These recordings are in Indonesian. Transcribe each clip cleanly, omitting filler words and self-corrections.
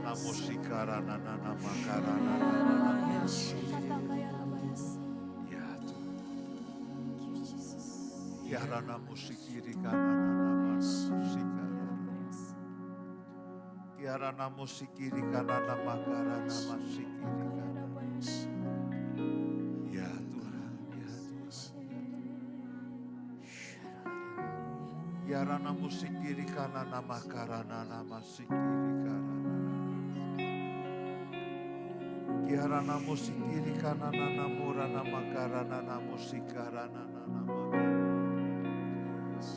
Yarana musikara nana makara nana. Ya Tuhan. Yarana musikiri kana nana musikara. Yarana musikiri kana nana makara nana musikiri kana. Ya Tuhan, ya Tuhan. Yarana musikiri kana nana makara nana musikiri kana. Yarana musikiri kana nana murana makara nana musikara nana makara.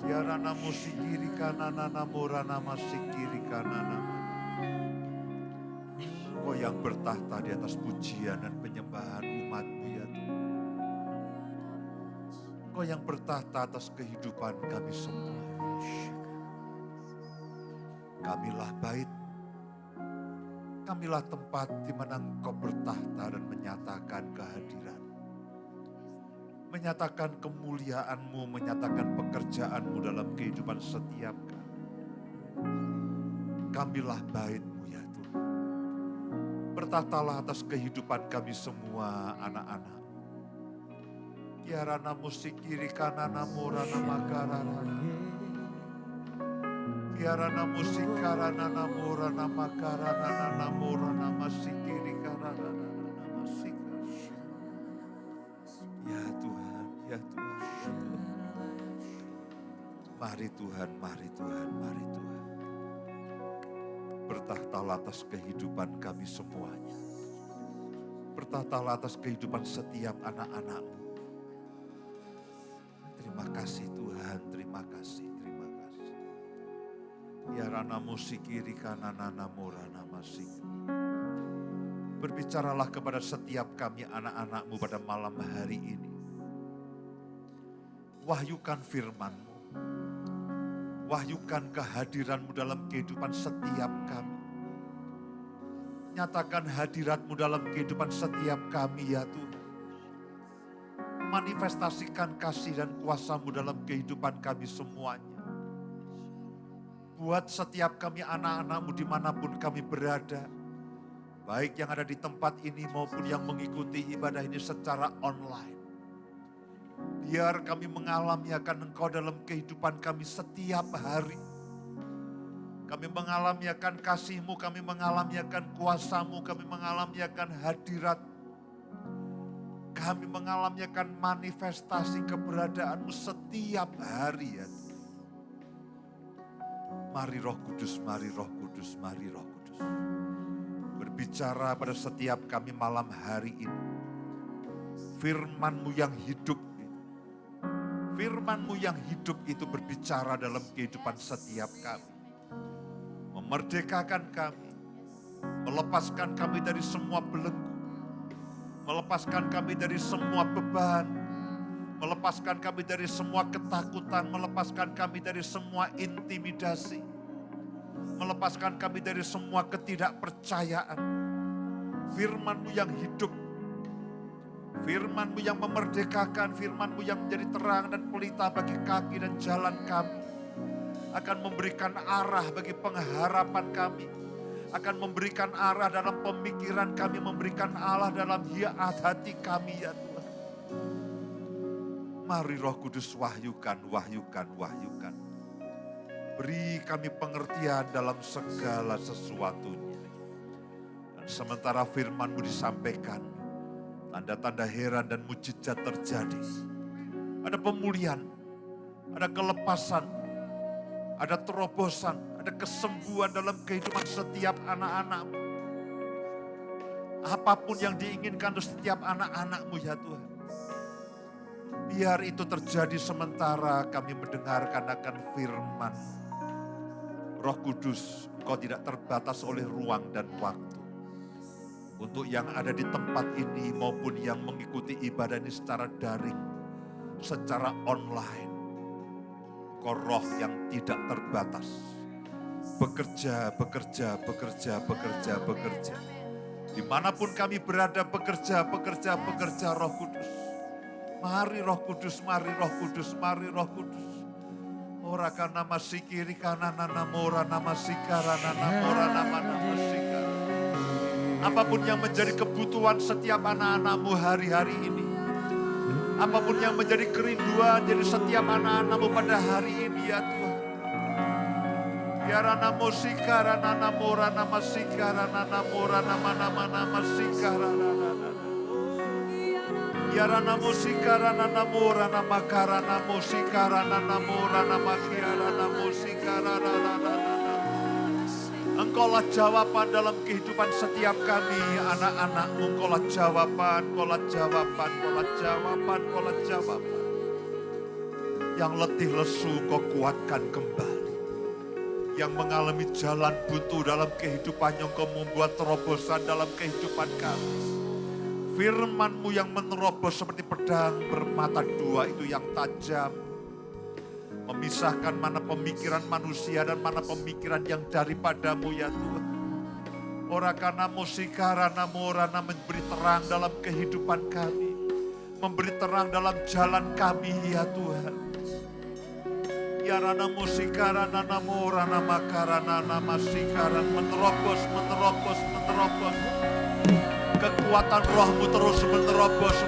Yarana musikiri kana nana murana musikiri kana nana. Engkau yang bertahta di atas pujian dan penyembahan umat-Mu ya Tuhan. Engkau yang bertahta atas kehidupan kami semua. Kamilah bait, kamilah tempat di mana Engkau bertahta dan menyatakan kehadiran. Menyatakan kemuliaan-Mu, menyatakan pekerjaan-Mu dalam kehidupan setiap kami. Kamilah bait-Mu ya Tuhan. Bertahtalah atas kehidupan kami semua anak-anak. Yarana musikiri kanana murana makarana. Yarana musikarana namurana makarana namurana masikiri karana masikara. Ya Tuhan, ya Tuhan, ya Tuhan. Mari Tuhan, mari Tuhan, mari Tuhan. Bertahtalah atas kehidupan kami semuanya. Bertahtalah atas kehidupan setiap anak-anak-Mu. Terima kasih Tuhan, terima kasih, terima kasih. Yarana musikiri kanana murana masik. Berbicaralah kepada setiap kami anak-anak-Mu pada malam hari ini. Wahyukan firman-Mu. Wahyukan kehadiran-Mu dalam kehidupan setiap kami. Nyatakan hadirat-Mu dalam kehidupan setiap kami ya Tuhan. Manifestasikan kasih dan kuasa-Mu dalam kehidupan kami semuanya. Buat setiap kami anak-anak-Mu dimanapun kami berada. Baik yang ada di tempat ini maupun yang mengikuti ibadah ini secara online. Biar kami mengalami akan Engkau dalam kehidupan kami setiap hari. Kami mengalami akan kasih-Mu, kami mengalami akan kuasa-Mu, kami mengalami akan hadirat. Kami mengalami akan manifestasi keberadaan-Mu setiap hari ya. Mari Roh Kudus, mari Roh Kudus, mari Roh Kudus. Berbicara pada setiap kami malam hari ini. Firman-Mu yang hidup. Firman-Mu yang hidup itu berbicara dalam kehidupan setiap kami. Memerdekakan kami. Melepaskan kami dari semua belenggu. Melepaskan kami dari semua beban. Melepaskan kami dari semua ketakutan. Melepaskan kami dari semua intimidasi. Melepaskan kami dari semua ketidakpercayaan. Firman-Mu yang hidup. Firman-Mu yang memerdekakan, Firman-Mu yang menjadi terang dan pelita bagi kaki dan jalan kami. Akan memberikan arah bagi pengharapan kami. Akan memberikan arah dalam pemikiran kami, memberikan arah dalam hati kami ya Tuhan. Mari Roh Kudus wahyukan, wahyukan, wahyukan. Beri kami pengertian dalam segala sesuatunya. Dan sementara firman-Mu disampaikan, tanda-tanda heran dan mujizat terjadi. Ada pemulihan, ada kelepasan, ada terobosan, ada kesembuhan dalam kehidupan setiap anak-anak-Mu. Apapun yang diinginkan untuk setiap anak-anak-Mu ya Tuhan. Biar itu terjadi sementara kami mendengarkan akan firman. Roh Kudus, Engkau tidak terbatas oleh ruang dan waktu. Untuk yang ada di tempat ini maupun yang mengikuti ibadah ini secara daring, secara online. Engkau Roh yang tidak terbatas. Bekerja, bekerja, bekerja, bekerja, bekerja. Dimanapun kami berada bekerja, bekerja, bekerja Roh Kudus. Mari Roh Kudus, mari Roh Kudus, mari Roh Kudus. Ora kana masikiri kana nana mora nama sikara nana mora nama sikara. Apapun yang menjadi kebutuhan setiap anak-anak-Mu hari-hari ini. Apapun yang menjadi kerinduan jadi setiap anak-anak-Mu pada hari ini ya Tuhan. Ya rana musika rana namura nama sika rana namura nama sika rana. Ya rana musika rana namura nama karana musika rana namura nama kiara musika rana. Engkaulah jawaban dalam kehidupan setiap kami anak-anak-Mu. Engkaulah jawaban, Engkaulah jawaban, Engkaulah jawaban, Engkaulah jawaban. Yang letih lesu Kau kuatkan kembali. Yang mengalami jalan buntu dalam kehidupannya Engkau membuat terobosan dalam kehidupan kami. Firman-Mu yang menerobos seperti pedang bermata dua itu yang tajam. Memisahkan mana pemikiran manusia dan mana pemikiran yang daripada-Mu ya Tuhan. Orakana musikara namorana memberi terang dalam kehidupan kami. Memberi terang dalam jalan kami ya Tuhan. Ya rana musikara namorana makarana namasikara menerobos. Kekuatan Roh-Mu terus menerobos.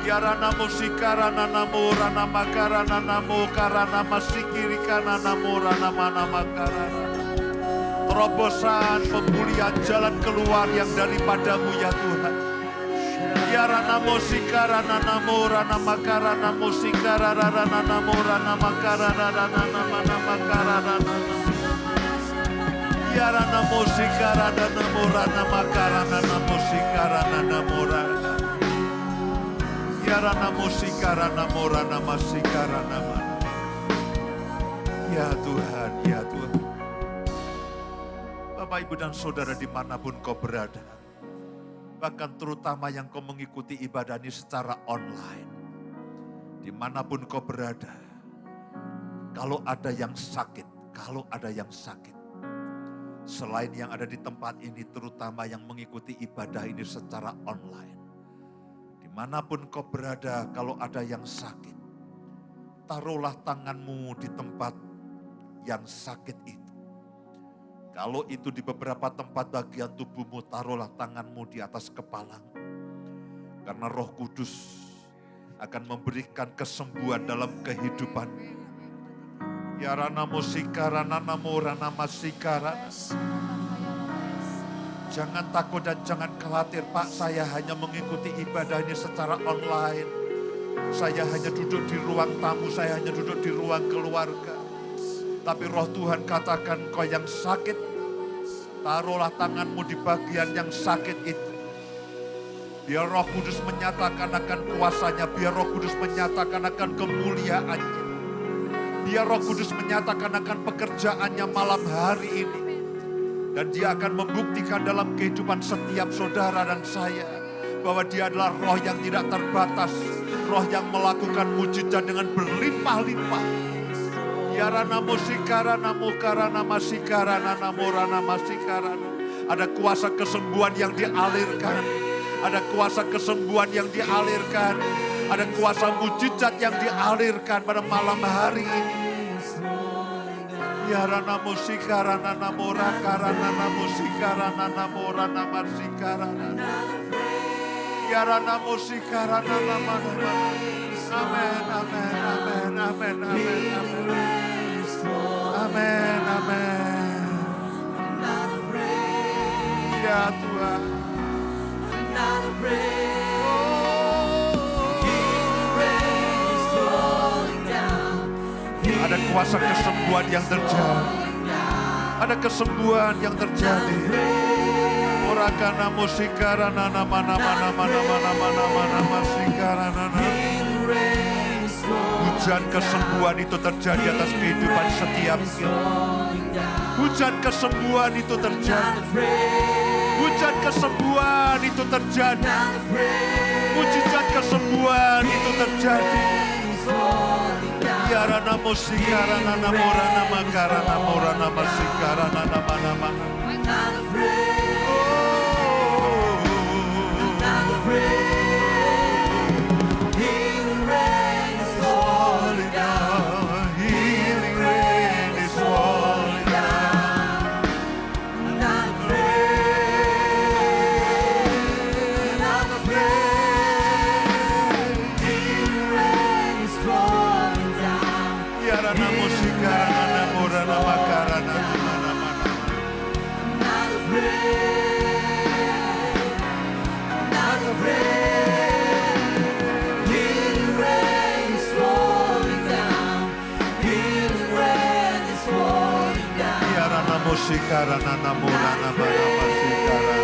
Ya rana musikarana namorana makarana namokarana masikirikana namorana manamakarana. Terobosan pemulihan jalan keluar yang daripada-Mu ya Tuhan. Ya rana musikarana namorana makarana musikarana namorana makarana namakarana. Ya rana musikarana namorana makarana musikarana namorana. Ya rana musikarana morana masikarana. Ya Tuhan, ya Tuhan. Bapak, Ibu, dan Saudara dimanapun Kau berada. Bahkan terutama yang Kau mengikuti ibadah ini secara online. Dimanapun Kau berada. Kalau ada yang sakit, selain yang ada di tempat ini, terutama yang mengikuti ibadah ini secara online. Dimanapun Kau berada, kalau ada yang sakit, taruhlah tangan-Mu di tempat yang sakit itu. Kalau itu di beberapa tempat bagian tubuhmu, taruhlah tangan-Mu di atas kepalamu. Karena Roh Kudus akan memberikan kesembuhan dalam kehidupan. Ya rana musika rana namo rana masika rana. Jangan takut dan jangan khawatir, Pak, saya hanya mengikuti ibadah ini secara online. Saya hanya duduk di ruang tamu, saya hanya duduk di ruang keluarga. Tapi Roh Tuhan katakan, kau yang sakit, taruhlah tanganmu di bagian yang sakit itu. Biar Roh Kudus menyatakan akan kuasanya, biar Roh Kudus menyatakan akan kemuliaannya. Biar Roh Kudus menyatakan akan pekerjaannya malam hari ini. Dan Dia akan membuktikan dalam kehidupan setiap saudara dan saya bahwa Dia adalah Roh yang tidak terbatas, Roh yang melakukan mujizat dengan berlimpah-limpah. Ya rana musikara namukarana masikarana namorana masikarana. Ada kuasa kesembuhan yang dialirkan. Ada kuasa kesembuhan yang dialirkan. Ada kuasa mujizat yang dialirkan pada malam hari ini. Ya rana musikarana namora karana namusikarana namora namasikarana. Ya rana musikarana namora. Amin, amin, amin, amin, amin, amin. Amin, amin. Ya Tuhan. Ada kuasa kesembuhan yang terjadi. Ada kesembuhan yang terjadi. Orakana musikarana nama sikarana. Hujan kesembuhan itu terjadi atas kehidupan setiap kita. Hujan kesembuhan itu terjadi. Hujan kesembuhan itu terjadi. Mujizat kesembuhan itu terjadi. Ya rana musikarana namorana makarana morana masikarana nama. musikara nana murana mana musikara.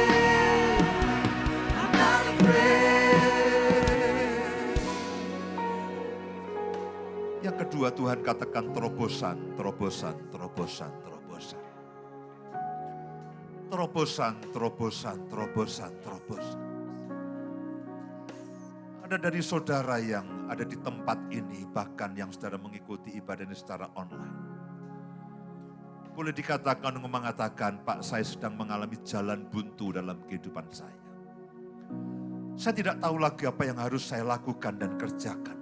Yang kedua Tuhan katakan terobosan, terobosan, terobosan, terobosan. Terobosan, terobosan, terobosan, terobosan. Ada dari saudara yang ada di tempat ini, bahkan yang saudara mengikuti ibadah ini secara online. Boleh dikatakan, mengatakan, Pak, saya sedang mengalami jalan buntu dalam kehidupan saya. Saya tidak tahu lagi apa yang harus saya lakukan dan kerjakan.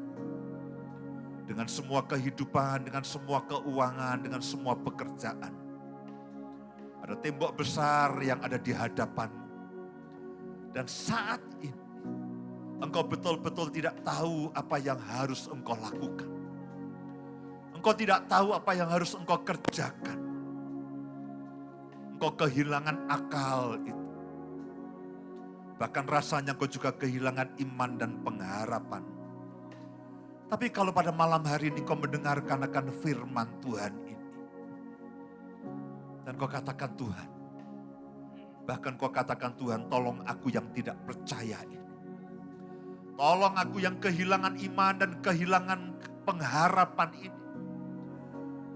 Dengan semua kehidupan, dengan semua keuangan, dengan semua pekerjaan. Ada tembok besar yang ada di hadapan. Dan saat ini, engkau betul-betul tidak tahu apa yang harus engkau lakukan. Engkau tidak tahu apa yang harus engkau kerjakan. Engkau kehilangan akal itu. Bahkan rasanya engkau juga kehilangan iman dan pengharapan. Tapi kalau pada malam hari ini engkau mendengarkan akan firman Tuhan ini. Dan kau katakan Tuhan. Bahkan kau katakan Tuhan, tolong aku yang tidak percaya ini. Tolong aku yang kehilangan iman dan kehilangan pengharapan ini.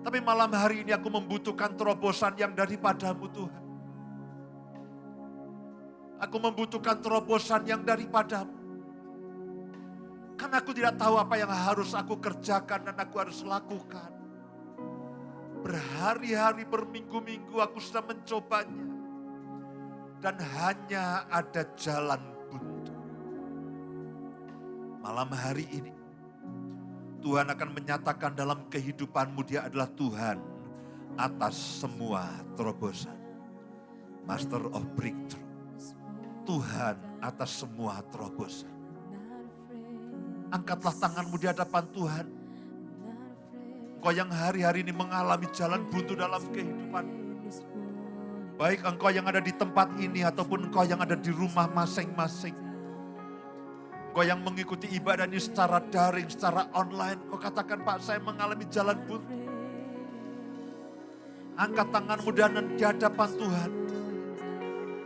Tapi malam hari ini aku membutuhkan terobosan yang daripadamu Tuhan. Aku membutuhkan terobosan yang daripadamu. Karena aku tidak tahu apa yang harus aku kerjakan dan aku harus lakukan. Berhari-hari, berminggu-minggu aku sudah mencobanya. Dan hanya ada jalan buntu. Malam hari ini, Tuhan akan menyatakan dalam kehidupanmu Dia adalah Tuhan atas semua terobosan. Master of breakthrough. Tuhan atas semua terobosan. Angkatlah tanganmu di hadapan Tuhan. Engkau yang hari-hari ini mengalami jalan buntu dalam kehidupanmu. Baik engkau yang ada di tempat ini ataupun engkau yang ada di rumah masing-masing. Engkau yang mengikuti ibadah ini secara daring, secara online. Kau katakan, Pak, saya mengalami jalan buntu. Angkat tanganmu dan di hadapan Tuhan.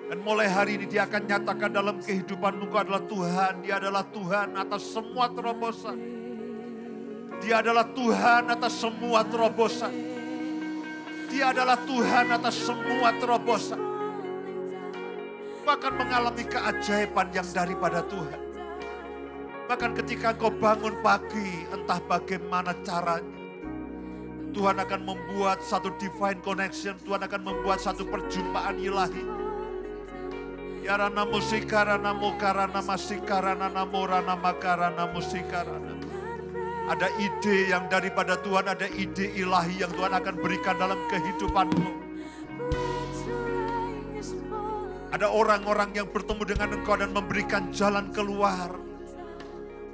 Dan mulai hari ini Dia akan nyatakan dalam kehidupanmu, Engkau adalah Tuhan. Dia adalah Tuhan atas semua terobosan. Dia adalah Tuhan atas semua terobosan. Dia adalah Tuhan atas semua terobosan. Kau akan mengalami keajaiban yang daripada Tuhan. Bahkan ketika engkau bangun pagi, entah bagaimana caranya, Tuhan akan membuat satu divine connection, Tuhan akan membuat satu perjumpaan ilahi. Yarana musikarana mukarana masikarana namorana makarana musikarana. Ada ide yang daripada Tuhan, ada ide ilahi yang Tuhan akan berikan dalam kehidupanmu. Ada orang-orang yang bertemu dengan engkau dan memberikan jalan keluar.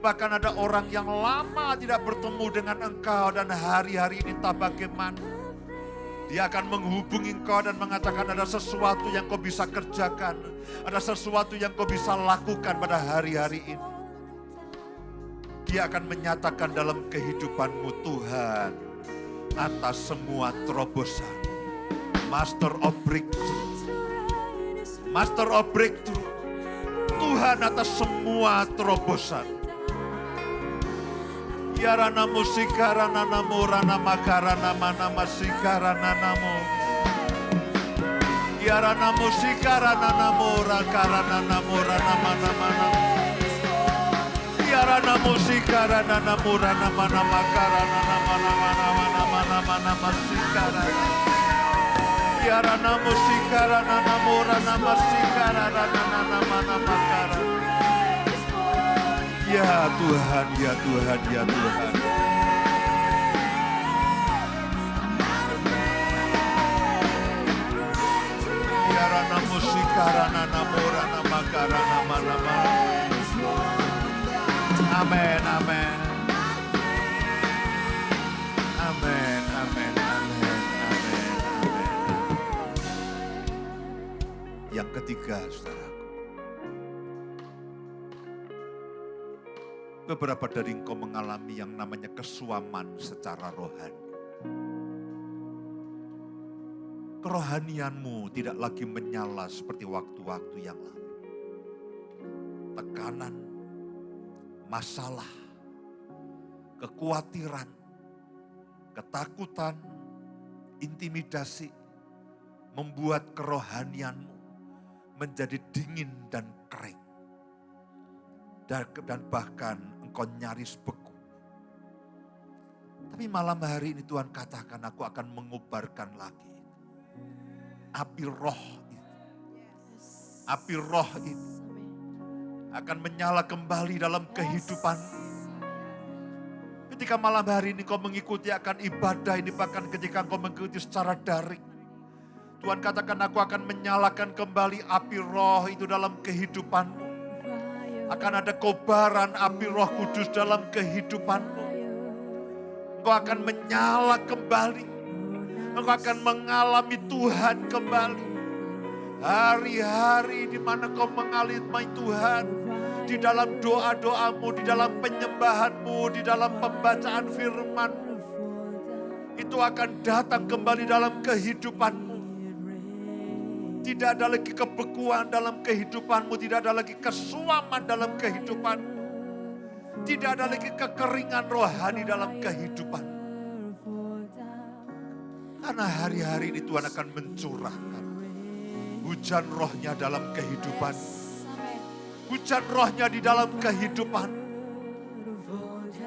Bahkan ada orang yang lama tidak bertemu dengan engkau dan hari-hari ini tak bagaimana. Dia akan menghubungi engkau dan mengatakan ada sesuatu yang kau bisa kerjakan. Ada sesuatu yang kau bisa lakukan pada hari-hari ini. Dia akan menyatakan dalam kehidupanmu Tuhan atas semua terobosan. Master of breakthrough. Master of breakthrough. Tuhan atas semua terobosan. Yarana musikarana namorana makarana mana masikarana namo. Yarana musikarana namora karana namorana mana mana. Yarana musikarana namorana mana makarana mana mana mana mana mana masikarana. Yarana musikarana namorana masikarana mana mana makarana. Ya Tuhan, ya Tuhan, ya Tuhan. Yarana musikarana namorana makarana mana mana. Amin, amin. Amin, amin, amin, amin, amin. Yang ketiga, saudaraku. Beberapa dari engkau mengalami yang namanya kesuaman secara rohani. kerohanianmu tidak lagi menyala seperti waktu-waktu yang lalu. Tekanan, masalah, kekhawatiran, ketakutan, intimidasi membuat kerohanianmu menjadi dingin dan kering. Dan bahkan engkau nyaris beku. Tapi malam hari ini Tuhan katakan, aku akan mengubarkan lagi api roh itu. Api roh itu akan menyala kembali dalam kehidupanmu. Ketika malam hari ini kau mengikuti akan ibadah ini, bahkan ketika kau mengikuti secara daring, Tuhan katakan, aku akan menyalakan kembali api roh itu dalam kehidupanmu. Akan ada kobaran api Roh Kudus dalam kehidupanmu. Engkau akan menyala kembali. Engkau akan mengalami Tuhan kembali. Hari-hari di mana kau mengalami Tuhan. Di dalam doa-doamu, di dalam penyembahanmu, di dalam pembacaan firman-Mu. Itu akan datang kembali dalam kehidupanmu. Tidak ada lagi kebekuan dalam kehidupanmu. Tidak ada lagi kesuaman dalam kehidupanmu. Tidak ada lagi kekeringan rohani dalam kehidupanmu. Karena hari-hari ini Tuhan akan mencurahkan hujan rohnya dalam kehidupan. Hujan rohnya di dalam kehidupan.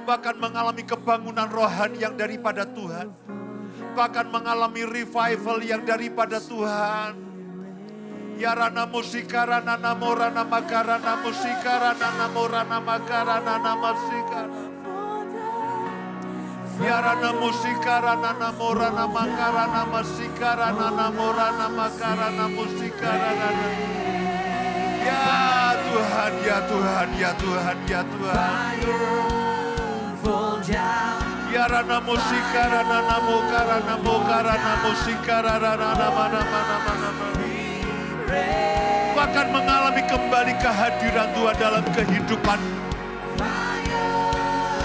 Bahkan mengalami kebangunan rohani yang daripada Tuhan. Bahkan mengalami revival yang daripada Tuhan. Yarana musikarana namorana makarana musikarana namorana makarana namasikara. Yarana musikarana namorana makarana masikarana namorana makarana musikarana. Ya Tuhan, ya Tuhan, ya Tuhan, ya Tuhan. Yarana musikarana namokarana mokarana musikarana nama. Kau akan mengalami kembali kehadiran Tuhan dalam kehidupan.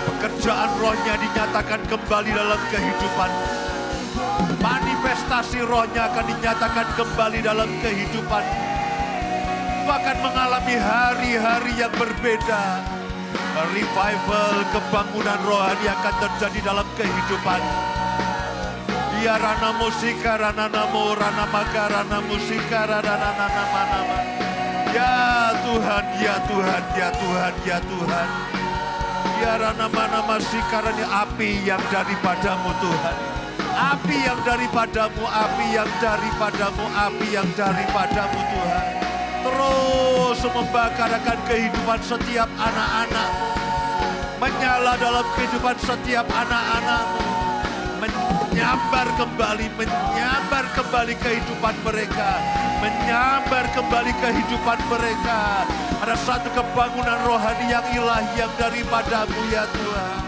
Pekerjaan rohnya dinyatakan kembali dalam kehidupan. Manifestasi rohnya akan dinyatakan kembali dalam kehidupan. Kau akan mengalami hari-hari yang berbeda. Revival, kebangunan rohani akan terjadi dalam kehidupan. Ya rana musika rana namo rana makarana musika rana nama. Ya Tuhan, ya Tuhan, ya Tuhan, ya Tuhan. Ya rana mana masika rani api yang daripadamu Tuhan. Api yang daripadamu, api yang daripadamu, api yang daripadamu Tuhan. Terus membakar akan kehidupan setiap anak-anakmu. Menyala dalam kehidupan setiap anak-anakmu. Menyambar kembali kehidupan mereka. Menyambar kembali kehidupan mereka. Ada satu kebangunan rohani yang ilahi yang daripadamu ya Tuhan.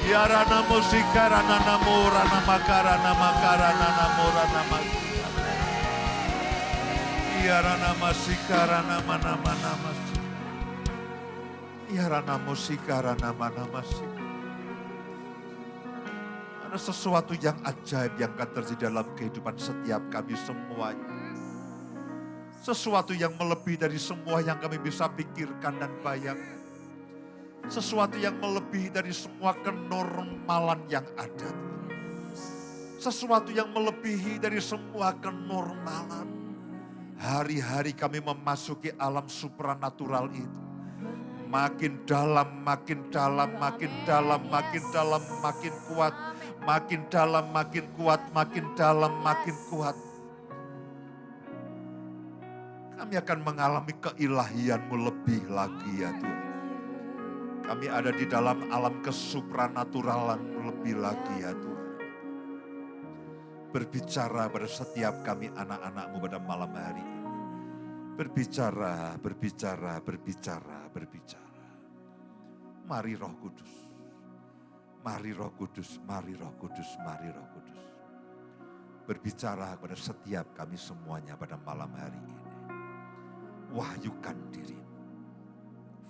Ya rana musika rana namo rana makarana makarana namo rana makarana. Ya rana masika rana mana mana masika. Ya rana musika rana mana masika. Ada sesuatu yang ajaib yang akan terjadi dalam kehidupan setiap kami semuanya. Sesuatu yang melebihi dari semua yang kami bisa pikirkan dan bayangkan. Sesuatu yang melebihi dari semua kenormalan yang ada. Sesuatu yang melebihi dari semua kenormalan. Hari-hari kami memasuki alam supranatural itu. Makin dalam, makin dalam, makin dalam, makin dalam, makin kuat. Makin dalam, makin kuat, makin dalam, makin kuat. Kami akan mengalami keilahian-Mu lebih lagi ya Tuhan. Kami ada di dalam alam kesupranaturalan lebih lagi ya Tuhan. Berbicara pada setiap kami anak-anak-Mu pada malam hari ini. Berbicara, berbicara, berbicara, berbicara. Mari Roh Kudus. Mari Roh Kudus, mari Roh Kudus, mari Roh Kudus. Berbicara kepada setiap kami semuanya pada malam hari ini. Wahyukan diri-Mu.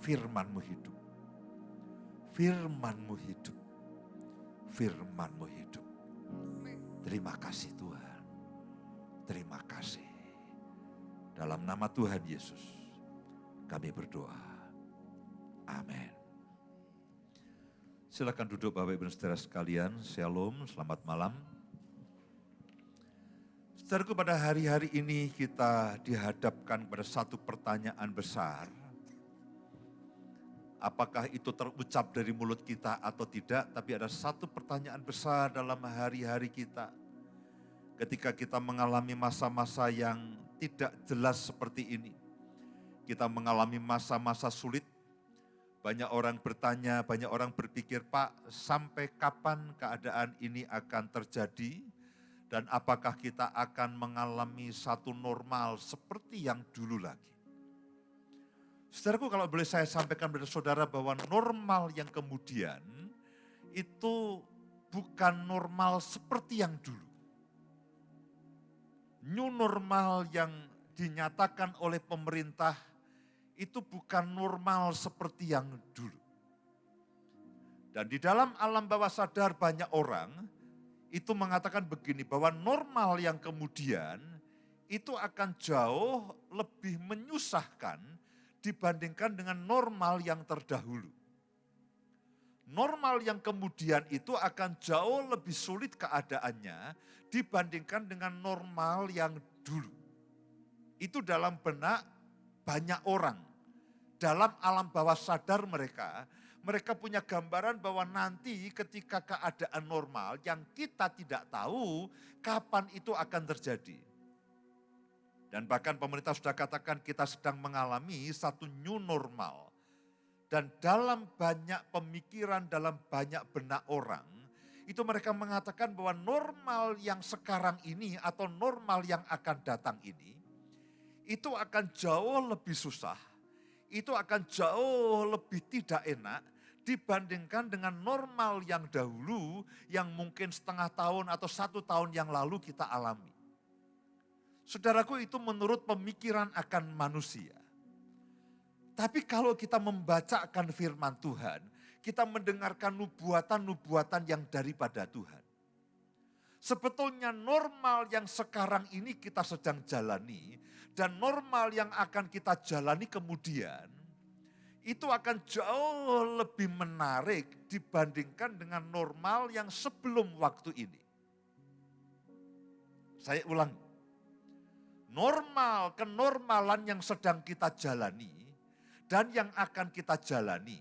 Firman-Mu hidup. Firman-Mu hidup. Firman-Mu hidup. Terima kasih Tuhan. terima kasih. Dalam nama Tuhan Yesus, kami berdoa. Amin. Silakan duduk Bapak Ibu dan Saudara sekalian. Shalom, selamat malam. Saudaraku, pada hari-hari ini kita dihadapkan pada satu pertanyaan besar. Apakah itu terucap dari mulut kita atau tidak, tapi ada satu pertanyaan besar dalam hari-hari kita. Ketika kita mengalami masa-masa yang tidak jelas seperti ini. Kita mengalami masa-masa sulit. Banyak orang bertanya, banyak orang berpikir, Pak, sampai kapan keadaan ini akan terjadi? Dan apakah kita akan mengalami satu normal seperti yang dulu lagi? Saudaraku, kalau boleh saya sampaikan kepada saudara bahwa normal yang kemudian itu bukan normal seperti yang dulu. New normal yang dinyatakan oleh pemerintah itu bukan normal seperti yang dulu. Dan di dalam alam bawah sadar banyak orang itu mengatakan begini, bahwa normal yang kemudian itu akan jauh lebih menyusahkan dibandingkan dengan normal yang terdahulu. Normal yang kemudian itu akan jauh lebih sulit keadaannya dibandingkan dengan normal yang dulu. Itu dalam benak banyak orang. Dalam alam bawah sadar mereka punya gambaran bahwa nanti ketika keadaan normal yang kita tidak tahu kapan itu akan terjadi. Dan bahkan pemerintah sudah katakan kita sedang mengalami satu new normal. Dan dalam banyak pemikiran, dalam banyak benak orang, itu mereka mengatakan bahwa normal yang sekarang ini atau normal yang akan datang ini, itu akan jauh lebih susah, itu akan jauh lebih tidak enak dibandingkan dengan normal yang dahulu yang mungkin setengah tahun atau 1 tahun yang lalu kita alami. Saudaraku, itu menurut pemikiran akan manusia. Tapi kalau kita membacakan firman Tuhan, kita mendengarkan nubuatan-nubuatan yang daripada Tuhan. Sebetulnya normal yang sekarang ini kita sedang jalani dan normal yang akan kita jalani kemudian, itu akan jauh lebih menarik dibandingkan dengan normal yang sebelum waktu ini. Saya ulangi, normal, kenormalan yang sedang kita jalani dan yang akan kita jalani,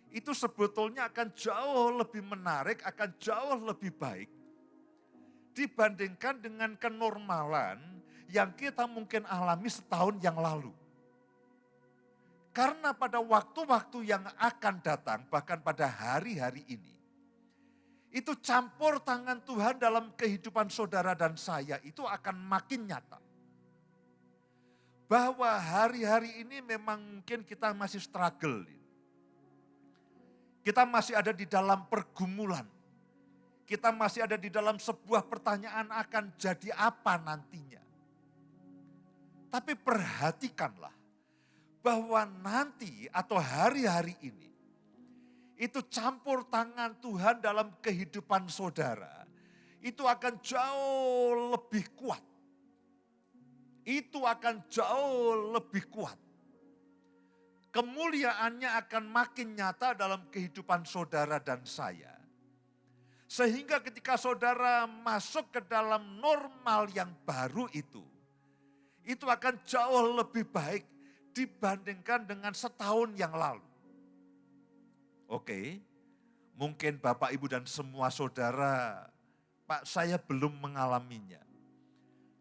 itu sebetulnya akan jauh lebih menarik, akan jauh lebih baik dibandingkan dengan kenormalan yang kita mungkin alami setahun yang lalu. Karena pada waktu-waktu yang akan datang, bahkan pada hari-hari ini, itu campur tangan Tuhan dalam kehidupan saudara dan saya itu akan makin nyata. Bahwa hari-hari ini memang mungkin kita masih struggle. Kita masih ada di dalam pergumulan. Kita masih ada di dalam sebuah pertanyaan akan jadi apa nantinya. Tapi perhatikanlah bahwa nanti atau hari-hari ini itu campur tangan Tuhan dalam kehidupan saudara itu akan jauh lebih kuat. Itu akan jauh lebih kuat. Kemuliaannya akan makin nyata dalam kehidupan saudara dan saya. Sehingga ketika saudara masuk ke dalam normal yang baru itu akan jauh lebih baik dibandingkan dengan setahun yang lalu. Oke, mungkin Bapak, Ibu dan semua saudara, Pak, saya belum mengalaminya.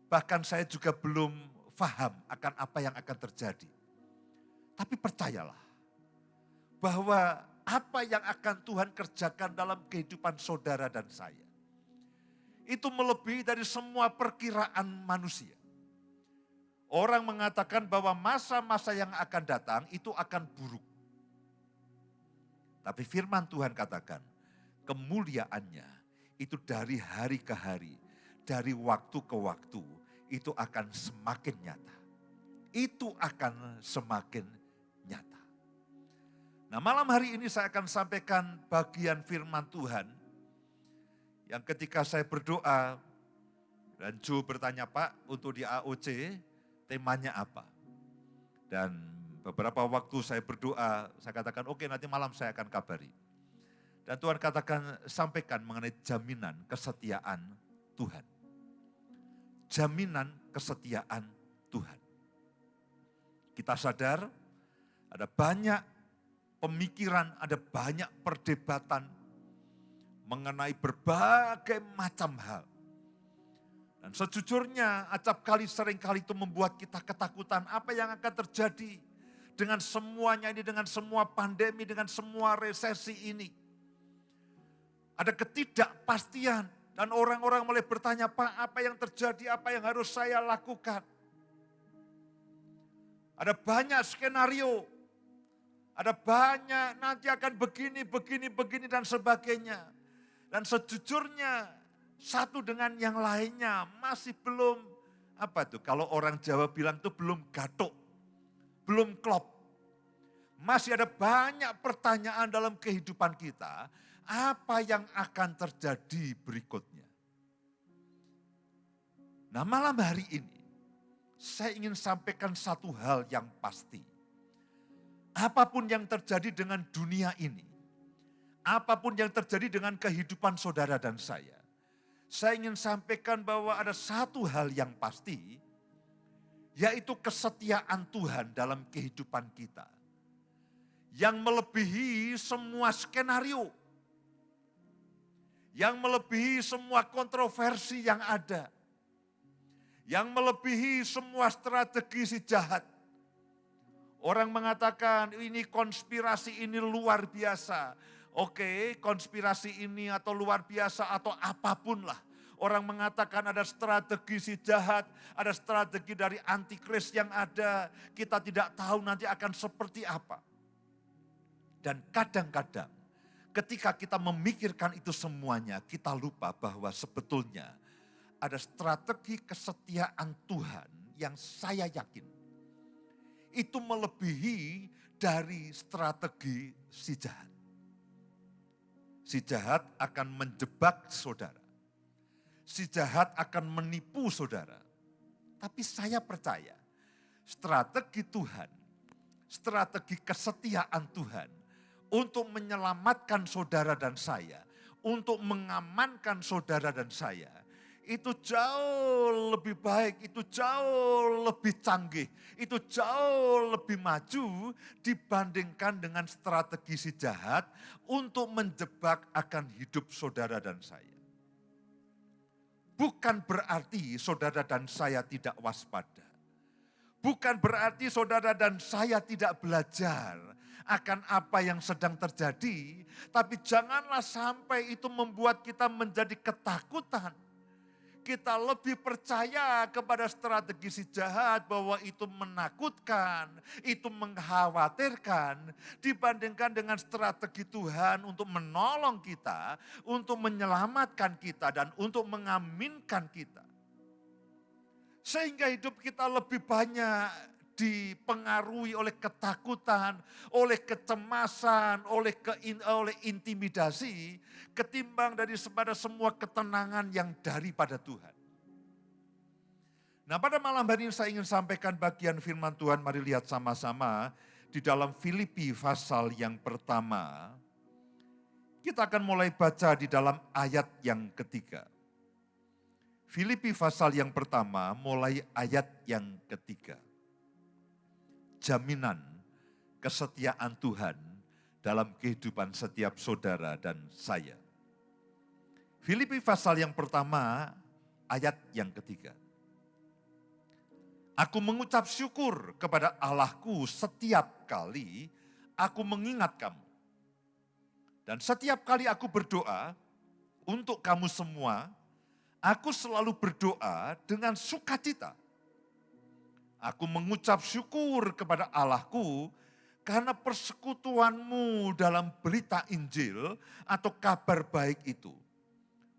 Bahkan saya juga belum paham akan apa yang akan terjadi. Tapi percayalah bahwa apa yang akan Tuhan kerjakan dalam kehidupan saudara dan saya, itu melebihi dari semua perkiraan manusia. Orang mengatakan bahwa masa-masa yang akan datang itu akan buruk. Tapi firman Tuhan katakan, kemuliaannya itu dari hari ke hari, dari waktu ke waktu, itu akan semakin nyata. Itu akan semakin nyata. Nah, malam hari ini saya akan sampaikan bagian firman Tuhan yang ketika saya berdoa, Dan Joe bertanya, Pak, untuk di AOC temanya apa? Dan beberapa waktu saya berdoa, saya katakan oke, nanti malam saya akan kabari. Dan Tuhan katakan, sampaikan mengenai jaminan kesetiaan Tuhan. Jaminan kesetiaan Tuhan. Kita sadar ada banyak pemikiran, ada banyak perdebatan mengenai berbagai macam hal. Dan sejujurnya acap kali seringkali itu membuat kita ketakutan apa yang akan terjadi dengan semuanya ini, dengan semua pandemi, dengan semua resesi ini. Ada ketidakpastian dan orang-orang mulai bertanya, Pak, apa yang terjadi, apa yang harus saya lakukan? Ada banyak skenario, ada banyak nanti akan begini, begini dan sebagainya. Dan sejujurnya satu dengan yang lainnya masih belum, kalau orang Jawa bilang itu belum gatok, belum klop. Masih ada banyak pertanyaan dalam kehidupan kita, apa yang akan terjadi berikutnya. Nah, malam hari ini saya ingin sampaikan satu hal yang pasti. Apapun yang terjadi dengan dunia ini, apapun yang terjadi dengan kehidupan saudara dan saya ingin sampaikan bahwa ada satu hal yang pasti, yaitu kesetiaan Tuhan dalam kehidupan kita. Yang melebihi semua skenario, yang melebihi semua kontroversi yang ada, yang melebihi semua strategi si jahat. Orang mengatakan ini konspirasi, ini luar biasa. Oke, konspirasi ini atau luar biasa atau apapun lah. Orang mengatakan ada strategi si jahat, ada strategi dari antikris yang ada. Kita tidak tahu nanti akan seperti apa. Dan kadang-kadang ketika kita memikirkan itu semuanya, kita lupa bahwa sebetulnya ada strategi kesetiaan Tuhan yang saya yakin itu melebihi dari strategi si jahat. Si jahat akan menjebak saudara. Si jahat akan menipu saudara. Tapi saya percaya strategi Tuhan, strategi kesetiaan Tuhan untuk menyelamatkan saudara dan saya, untuk mengamankan saudara dan saya, itu jauh lebih baik, itu jauh lebih canggih, itu jauh lebih maju dibandingkan dengan strategi si jahat untuk menjebak akan hidup saudara dan saya. Bukan berarti saudara dan saya tidak waspada. Bukan berarti saudara dan saya tidak belajar akan apa yang sedang terjadi, tapi janganlah sampai itu membuat kita menjadi ketakutan. Kita lebih percaya kepada strategi si jahat bahwa itu menakutkan, itu mengkhawatirkan dibandingkan dengan strategi Tuhan untuk menolong kita, untuk menyelamatkan kita dan untuk mengaminkan kita. Sehingga hidup kita lebih banyak dipengaruhi oleh ketakutan, oleh kecemasan, oleh intimidasi, ketimbang daripada semua ketenangan yang daripada Tuhan. Nah, pada malam hari ini saya ingin sampaikan bagian firman Tuhan, mari lihat sama-sama di dalam Filipi pasal yang pertama. Kita akan mulai baca di dalam ayat yang ketiga. Filipi pasal yang pertama mulai ayat yang ketiga. Jaminan kesetiaan Tuhan dalam kehidupan setiap saudara dan saya. Filipi pasal yang pertama ayat yang ketiga. Aku mengucap syukur kepada Allahku setiap kali aku mengingat kamu. Dan setiap kali aku berdoa untuk kamu semua, aku selalu berdoa dengan sukacita. Aku mengucap syukur kepada Allahku karena persekutuanmu dalam berita Injil atau kabar baik itu.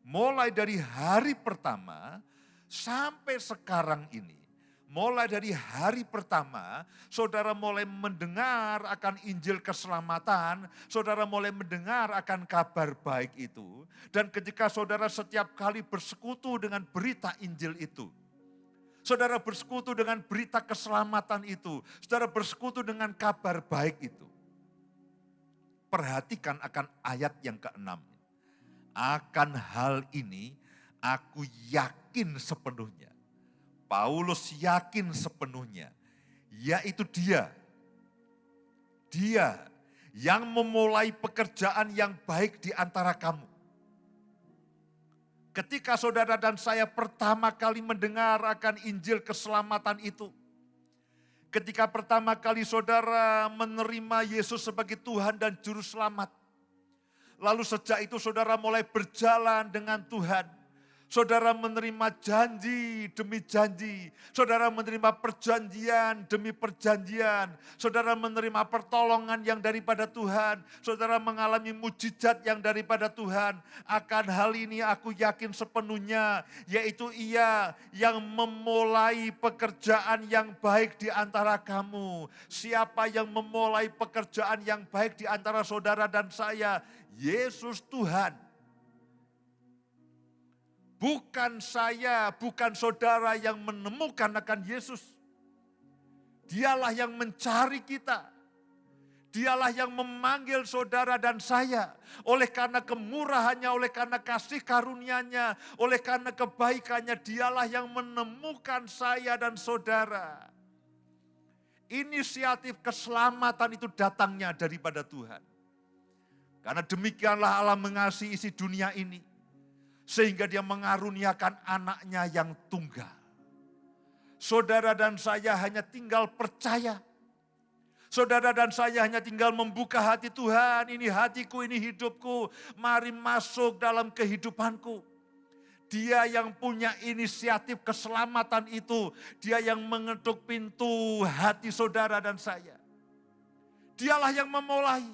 Mulai dari hari pertama sampai sekarang ini Mulai dari hari pertama, saudara mulai mendengar akan Injil keselamatan, saudara mulai mendengar akan kabar baik itu. Dan ketika saudara setiap kali bersekutu dengan berita Injil itu, saudara bersekutu dengan berita keselamatan itu, saudara bersekutu dengan kabar baik itu. Perhatikan akan ayat yang ke-6. Akan hal ini aku yakin sepenuhnya. Paulus yakin sepenuhnya, yaitu dia yang memulai pekerjaan yang baik di antara kamu. Ketika saudara dan saya pertama kali mendengar akan Injil keselamatan itu, ketika pertama kali saudara menerima Yesus sebagai Tuhan dan Juru Selamat, lalu sejak itu saudara mulai berjalan dengan Tuhan. Saudara menerima janji demi janji. Saudara menerima perjanjian demi perjanjian. Saudara menerima pertolongan yang daripada Tuhan. Saudara mengalami mujizat yang daripada Tuhan. Akan hal ini aku yakin sepenuhnya. Yaitu Ia yang memulai pekerjaan yang baik di antara kamu. Siapa yang memulai pekerjaan yang baik di antara saudara dan saya? Yesus Tuhan. Bukan saya, bukan saudara yang menemukan akan Yesus. Dialah yang mencari kita. Dialah yang memanggil saudara dan saya. Oleh karena kemurahannya, oleh karena kasih karunia-Nya, oleh karena kebaikannya, dialah yang menemukan saya dan saudara. Inisiatif keselamatan itu datangnya daripada Tuhan. Karena demikianlah Allah mengasihi isi dunia ini. Sehingga dia mengaruniakan anaknya yang tunggal. Saudara dan saya hanya tinggal percaya. Saudara dan saya hanya tinggal membuka hati Tuhan. Ini hatiku, ini hidupku. Mari masuk dalam kehidupanku. Dia yang punya inisiatif keselamatan itu. Dia yang mengetuk pintu hati saudara dan saya. Dialah yang memulai.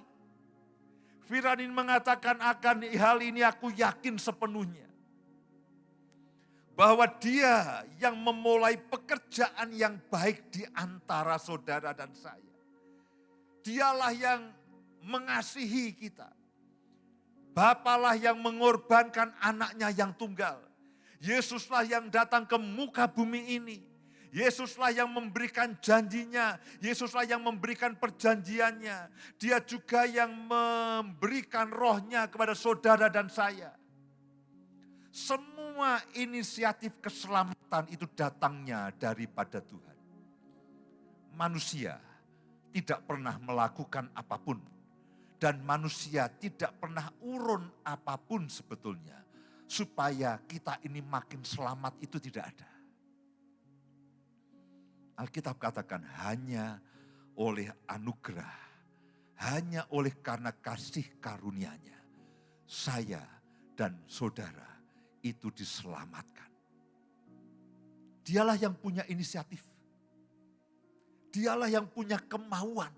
Firanin mengatakan akan hal ini aku yakin sepenuhnya. Bahwa dia yang memulai pekerjaan yang baik di antara saudara dan saya. Dialah yang mengasihi kita. Bapalah yang mengorbankan anaknya yang tunggal. Yesuslah yang datang ke muka bumi ini. Yesuslah yang memberikan janjinya. Yesuslah yang memberikan perjanjiannya. Dia juga yang memberikan rohnya kepada saudara dan saya. Semua inisiatif keselamatan itu datangnya daripada Tuhan. Manusia tidak pernah melakukan apapun. Dan manusia tidak pernah urun apapun sebetulnya. Supaya kita ini makin selamat itu tidak ada. Alkitab katakan hanya oleh anugerah. Hanya oleh karena kasih karunia-Nya. Saya dan saudara itu diselamatkan. Dialah yang punya inisiatif. Dialah yang punya kemauan.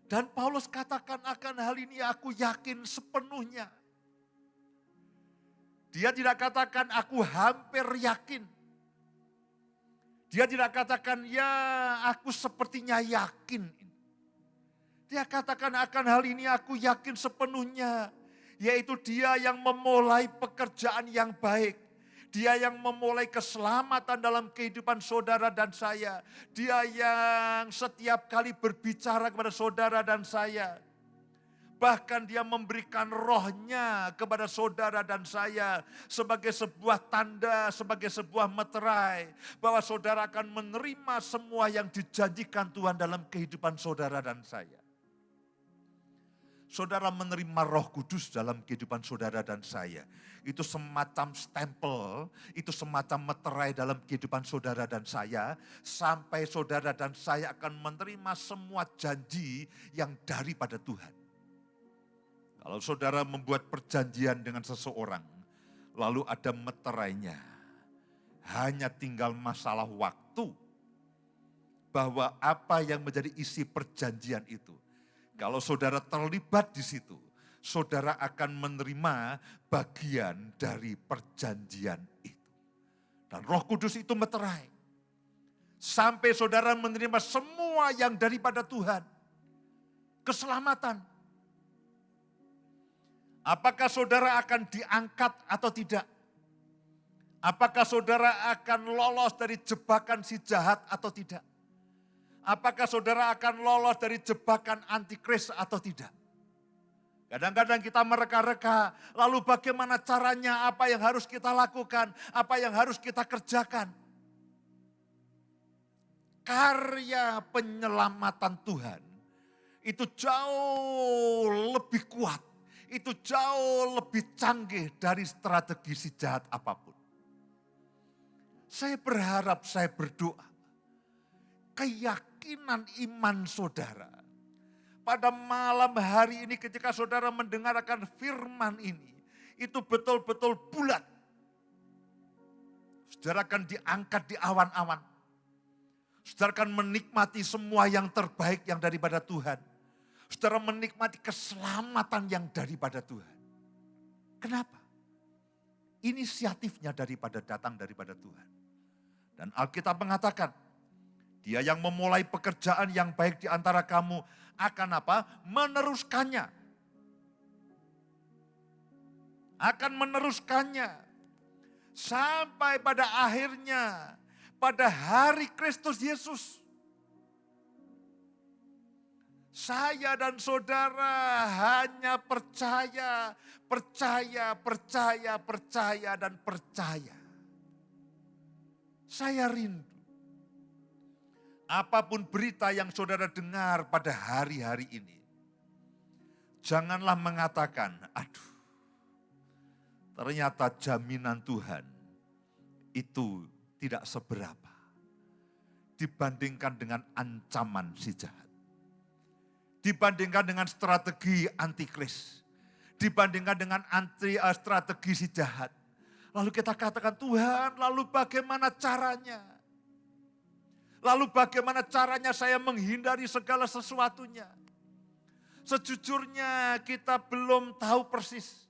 Dan Paulus katakan akan hal ini aku yakin sepenuhnya. Dia tidak katakan aku hampir yakin. Dia tidak katakan ya aku sepertinya yakin. Dia katakan akan hal ini aku yakin sepenuhnya. Yaitu dia yang memulai pekerjaan yang baik. Dia yang memulai keselamatan dalam kehidupan saudara dan saya. Dia yang setiap kali berbicara kepada saudara dan saya. Bahkan dia memberikan rohnya kepada saudara dan saya. Sebagai sebuah tanda, sebagai sebuah meterai. Bahwa saudara akan menerima semua yang dijanjikan Tuhan dalam kehidupan saudara dan saya. Saudara menerima Roh Kudus dalam kehidupan saudara dan saya. Itu semacam stempel, itu semacam meterai dalam kehidupan saudara dan saya. Sampai saudara dan saya akan menerima semua janji yang daripada Tuhan. Kalau saudara membuat perjanjian dengan seseorang, lalu ada meterainya. Hanya tinggal masalah waktu. Bahwa apa yang menjadi isi perjanjian itu. Kalau saudara terlibat di situ, saudara akan menerima bagian dari perjanjian itu. Dan Roh Kudus itu meterai. Sampai saudara menerima semua yang daripada Tuhan. Keselamatan. Apakah saudara akan diangkat atau tidak? Apakah saudara akan lolos dari jebakan si jahat atau tidak? Apakah saudara akan lolos dari jebakan antikris atau tidak? Kadang-kadang kita mereka-reka, lalu bagaimana caranya, apa yang harus kita lakukan, apa yang harus kita kerjakan. Karya penyelamatan Tuhan itu jauh lebih kuat, itu jauh lebih canggih dari strategi si jahat apapun. Saya berharap, saya berdoa, keyakinan iman saudara pada malam hari ini ketika saudara mendengarkan firman ini, itu betul-betul bulat. Saudara akan diangkat di awan-awan. Saudara akan menikmati semua yang terbaik yang daripada Tuhan. Saudara menikmati keselamatan yang daripada Tuhan. Kenapa? Inisiatifnya datang daripada Tuhan. Dan Alkitab mengatakan, Dia yang memulai pekerjaan yang baik di antara kamu akan apa? Meneruskannya. Akan meneruskannya. Sampai pada akhirnya, pada hari Kristus Yesus. Saya dan saudara hanya percaya, dan percaya. Saya rindu. Apapun berita yang saudara dengar pada hari-hari ini, janganlah mengatakan, aduh, ternyata jaminan Tuhan itu tidak seberapa dibandingkan dengan ancaman si jahat. Dibandingkan dengan strategi antikris. Dibandingkan dengan strategi si jahat. Lalu kita katakan, Tuhan, lalu bagaimana caranya? Lalu bagaimana caranya saya menghindari segala sesuatunya? Sejujurnya kita belum tahu persis.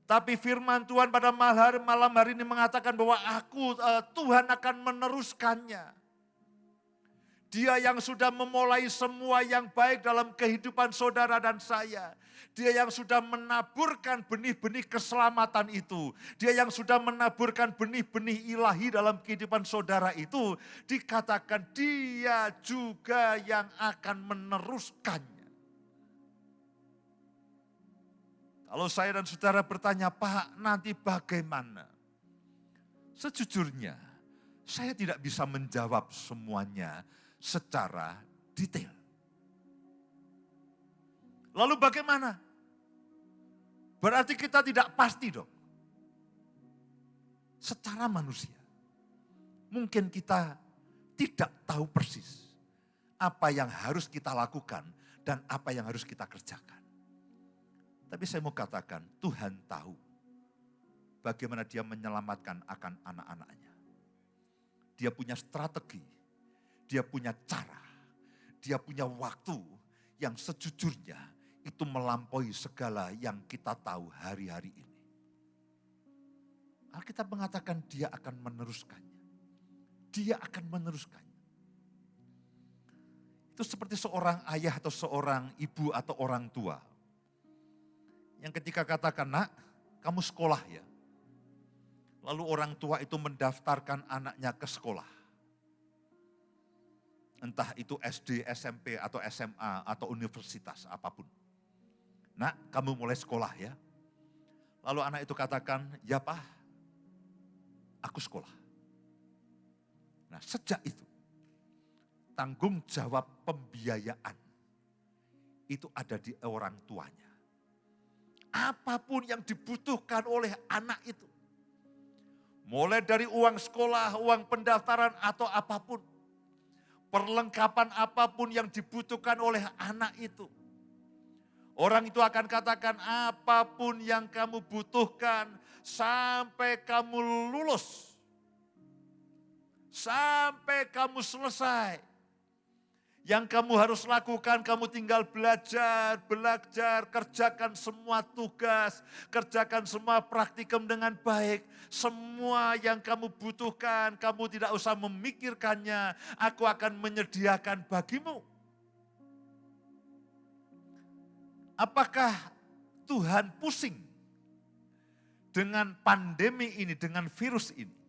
Tapi firman Tuhan pada malam hari ini mengatakan bahwa Tuhan akan meneruskannya. Dia yang sudah memulai semua yang baik dalam kehidupan saudara dan saya. Dia yang sudah menaburkan benih-benih keselamatan itu. Dia yang sudah menaburkan benih-benih ilahi dalam kehidupan saudara itu. Dikatakan dia juga yang akan meneruskannya. Kalau saya dan saudara bertanya, Pak, nanti bagaimana? Sejujurnya, saya tidak bisa menjawab semuanya secara detail. Lalu bagaimana? Berarti kita tidak pasti dong. Secara manusia, mungkin kita tidak tahu persis apa yang harus kita lakukan dan apa yang harus kita kerjakan. Tapi saya mau katakan, Tuhan tahu bagaimana Dia menyelamatkan akan anak-anaknya. Dia punya strategi, Dia punya cara, Dia punya waktu yang sejujurnya itu melampaui segala yang kita tahu hari-hari ini. Alkitab mengatakan dia akan meneruskannya. Dia akan meneruskannya. Itu seperti seorang ayah atau seorang ibu atau orang tua. Yang ketika katakan, nak, kamu sekolah ya. Lalu orang tua itu mendaftarkan anaknya ke sekolah. Entah itu SD, SMP, atau SMA, atau universitas, apapun. Nak, kamu mulai sekolah ya. Lalu anak itu katakan, ya Pak, aku sekolah. Nah sejak itu, tanggung jawab pembiayaan itu ada di orang tuanya. Apapun yang dibutuhkan oleh anak itu. Mulai dari uang sekolah, uang pendaftaran atau apapun. Perlengkapan apapun yang dibutuhkan oleh anak itu. Orang itu akan katakan apapun yang kamu butuhkan sampai kamu lulus. Sampai kamu selesai. Yang kamu harus lakukan, kamu tinggal belajar, kerjakan semua tugas, kerjakan semua praktikum dengan baik. Semua yang kamu butuhkan, kamu tidak usah memikirkannya. Aku akan menyediakan bagimu. Apakah Tuhan pusing dengan pandemi ini, dengan virus ini?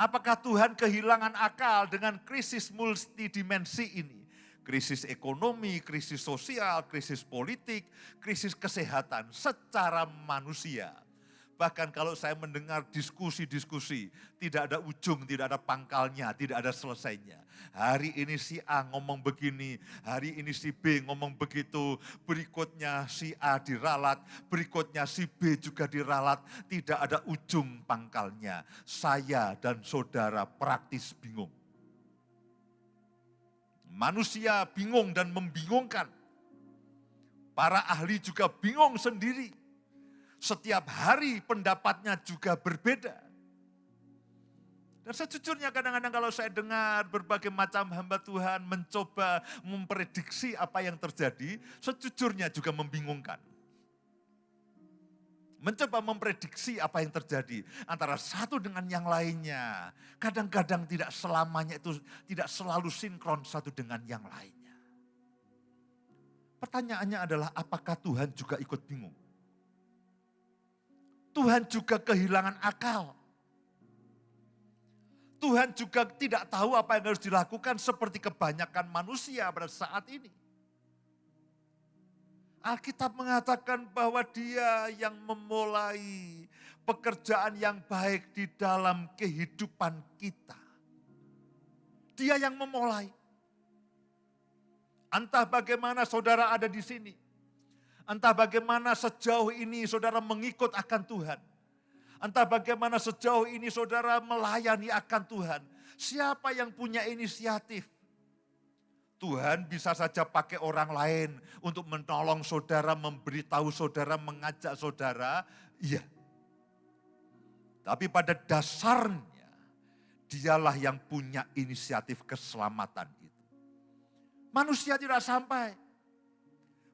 Apakah Tuhan kehilangan akal dengan krisis multidimensi ini? Krisis ekonomi, krisis sosial, krisis politik, krisis kesehatan secara manusia. Bahkan kalau saya mendengar diskusi-diskusi, tidak ada ujung, tidak ada pangkalnya, tidak ada selesainya. Hari ini si A ngomong begini, hari ini si B ngomong begitu, berikutnya si A diralat, berikutnya si B juga diralat, tidak ada ujung pangkalnya. Saya dan saudara praktis bingung. Manusia bingung dan membingungkan. Para ahli juga bingung sendiri. Setiap hari pendapatnya juga berbeda. Dan sejujurnya kadang-kadang kalau saya dengar berbagai macam hamba Tuhan mencoba memprediksi apa yang terjadi, sejujurnya juga membingungkan. Mencoba memprediksi apa yang terjadi antara satu dengan yang lainnya. Kadang-kadang tidak selamanya itu tidak selalu sinkron satu dengan yang lainnya. Pertanyaannya adalah apakah Tuhan juga ikut bingung? Tuhan juga kehilangan akal. Tuhan juga tidak tahu apa yang harus dilakukan seperti kebanyakan manusia pada saat ini. Alkitab mengatakan bahwa Dia yang memulai pekerjaan yang baik di dalam kehidupan kita. Dia yang memulai. Entah bagaimana saudara ada di sini. Entah bagaimana sejauh ini saudara mengikut akan Tuhan. Entah bagaimana sejauh ini saudara melayani akan Tuhan. Siapa yang punya inisiatif? Tuhan bisa saja pakai orang lain untuk menolong saudara, memberitahu saudara, mengajak saudara. Iya. Tapi pada dasarnya, dialah yang punya inisiatif keselamatan itu. Manusia tidak sampai.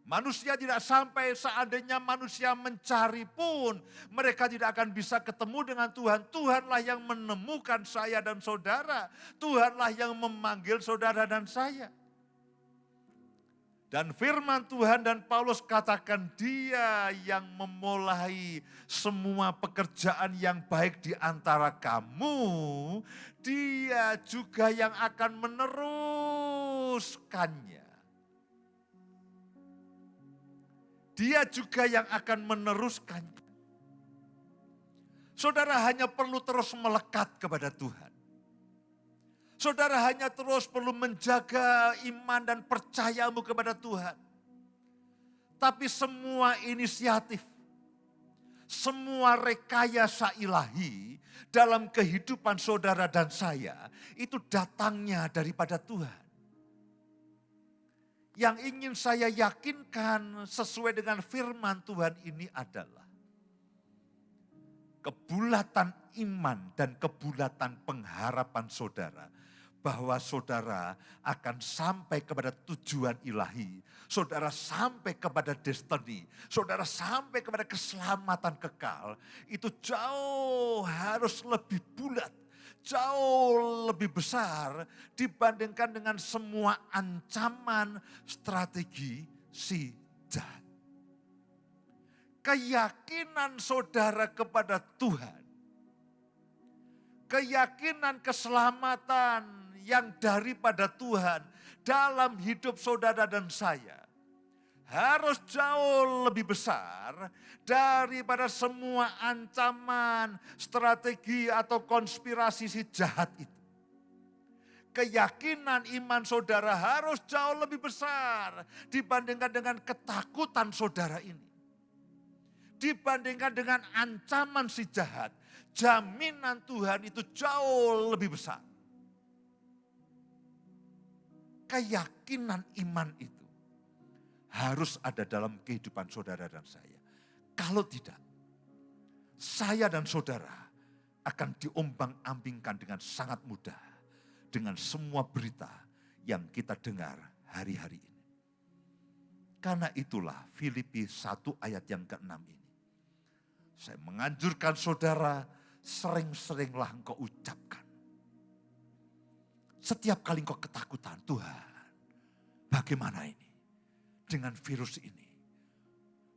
Manusia tidak sampai, seandainya manusia mencari pun, mereka tidak akan bisa ketemu dengan Tuhan. Tuhanlah yang menemukan saya dan saudara. Tuhanlah yang memanggil saudara dan saya. Dan firman Tuhan dan Paulus katakan Dia yang memulai semua pekerjaan yang baik di antara kamu, Dia juga yang akan meneruskannya. Dia juga yang akan meneruskannya. Saudara hanya perlu terus melekat kepada Tuhan. Saudara hanya terus perlu menjaga iman dan percayamu kepada Tuhan. Tapi semua inisiatif, semua rekayasa ilahi dalam kehidupan saudara dan saya, itu datangnya daripada Tuhan. Yang ingin saya yakinkan sesuai dengan firman Tuhan ini adalah kebulatan iman dan kebulatan pengharapan saudara. Bahwa saudara akan sampai kepada tujuan ilahi. Saudara sampai kepada destiny. Saudara sampai kepada keselamatan kekal. Itu jauh harus lebih bulat. Jauh lebih besar dibandingkan dengan semua ancaman strategi si jahat. Keyakinan saudara kepada Tuhan, keyakinan keselamatan yang daripada Tuhan dalam hidup saudara dan saya harus jauh lebih besar daripada semua ancaman, strategi atau konspirasi si jahat itu. Keyakinan iman saudara harus jauh lebih besar dibandingkan dengan ketakutan saudara ini. Dibandingkan dengan ancaman si jahat, jaminan Tuhan itu jauh lebih besar. Keyakinan iman itu harus ada dalam kehidupan saudara dan saya. Kalau tidak, saya dan saudara akan diombang-ambingkan dengan sangat mudah. Dengan semua berita yang kita dengar hari-hari ini. Karena itulah Filipi 1 ayat yang ke-6 ini. Saya menganjurkan saudara, sering-seringlah engkau ucapkan. Setiap kali engkau ketakutan, Tuhan, bagaimana ini? Dengan virus ini?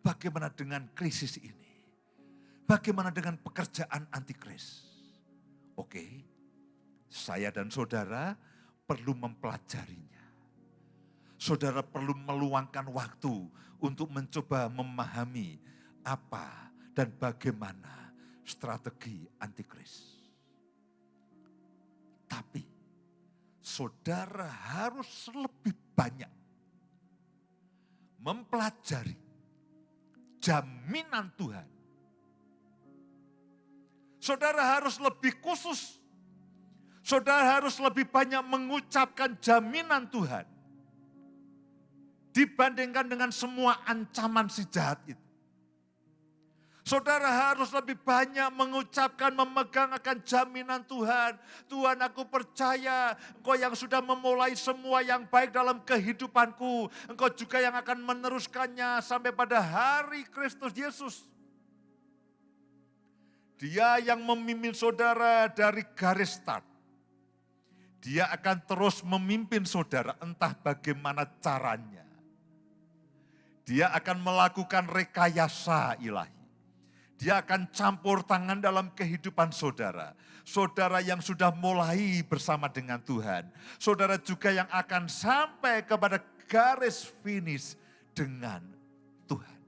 Bagaimana dengan krisis ini? Bagaimana dengan pekerjaan antikris? Oke, saya dan saudara perlu mempelajarinya. Saudara perlu meluangkan waktu untuk mencoba memahami apa dan bagaimana strategi antikris. Tapi saudara harus lebih banyak mempelajari jaminan Tuhan. Saudara harus lebih khusus. Saudara harus lebih banyak mengucapkan jaminan Tuhan. Dibandingkan dengan semua ancaman si jahat itu. Saudara harus lebih banyak mengucapkan, memegang akan jaminan Tuhan. Tuhan, aku percaya Engkau yang sudah memulai semua yang baik dalam kehidupanku. Engkau juga yang akan meneruskannya sampai pada hari Kristus Yesus. Dia yang memimpin saudara dari garis start. Dia akan terus memimpin saudara entah bagaimana caranya. Dia akan melakukan rekayasa ilahi. Dia akan campur tangan dalam kehidupan saudara. Saudara yang sudah mulai bersama dengan Tuhan. Saudara juga yang akan sampai kepada garis finish dengan Tuhan.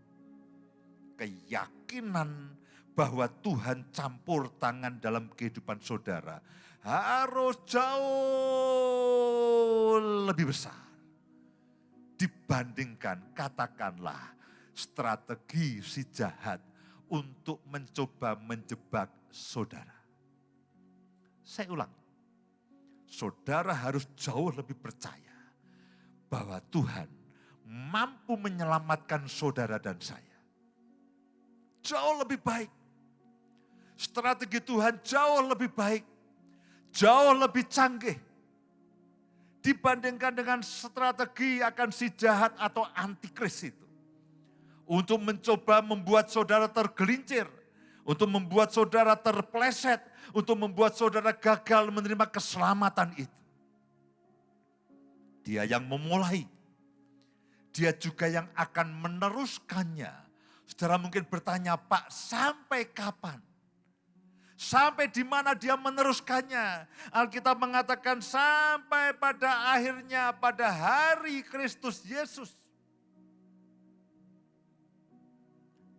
Keyakinan bahwa Tuhan campur tangan dalam kehidupan saudara harus jauh lebih besar dibandingkan katakanlah strategi si jahat untuk mencoba menjebak saudara. Saya ulang, saudara harus jauh lebih percaya bahwa Tuhan mampu menyelamatkan saudara dan saya. Jauh lebih baik. Strategi Tuhan jauh lebih baik, jauh lebih canggih dibandingkan dengan strategi akan si jahat atau antikris itu. Untuk mencoba membuat saudara tergelincir, untuk membuat saudara terpleset, untuk membuat saudara gagal menerima keselamatan itu. Dia yang memulai, dia juga yang akan meneruskannya. Saudara mungkin bertanya, Pak, sampai kapan? Sampai di mana dia meneruskannya? Alkitab mengatakan sampai pada akhirnya pada hari Kristus Yesus.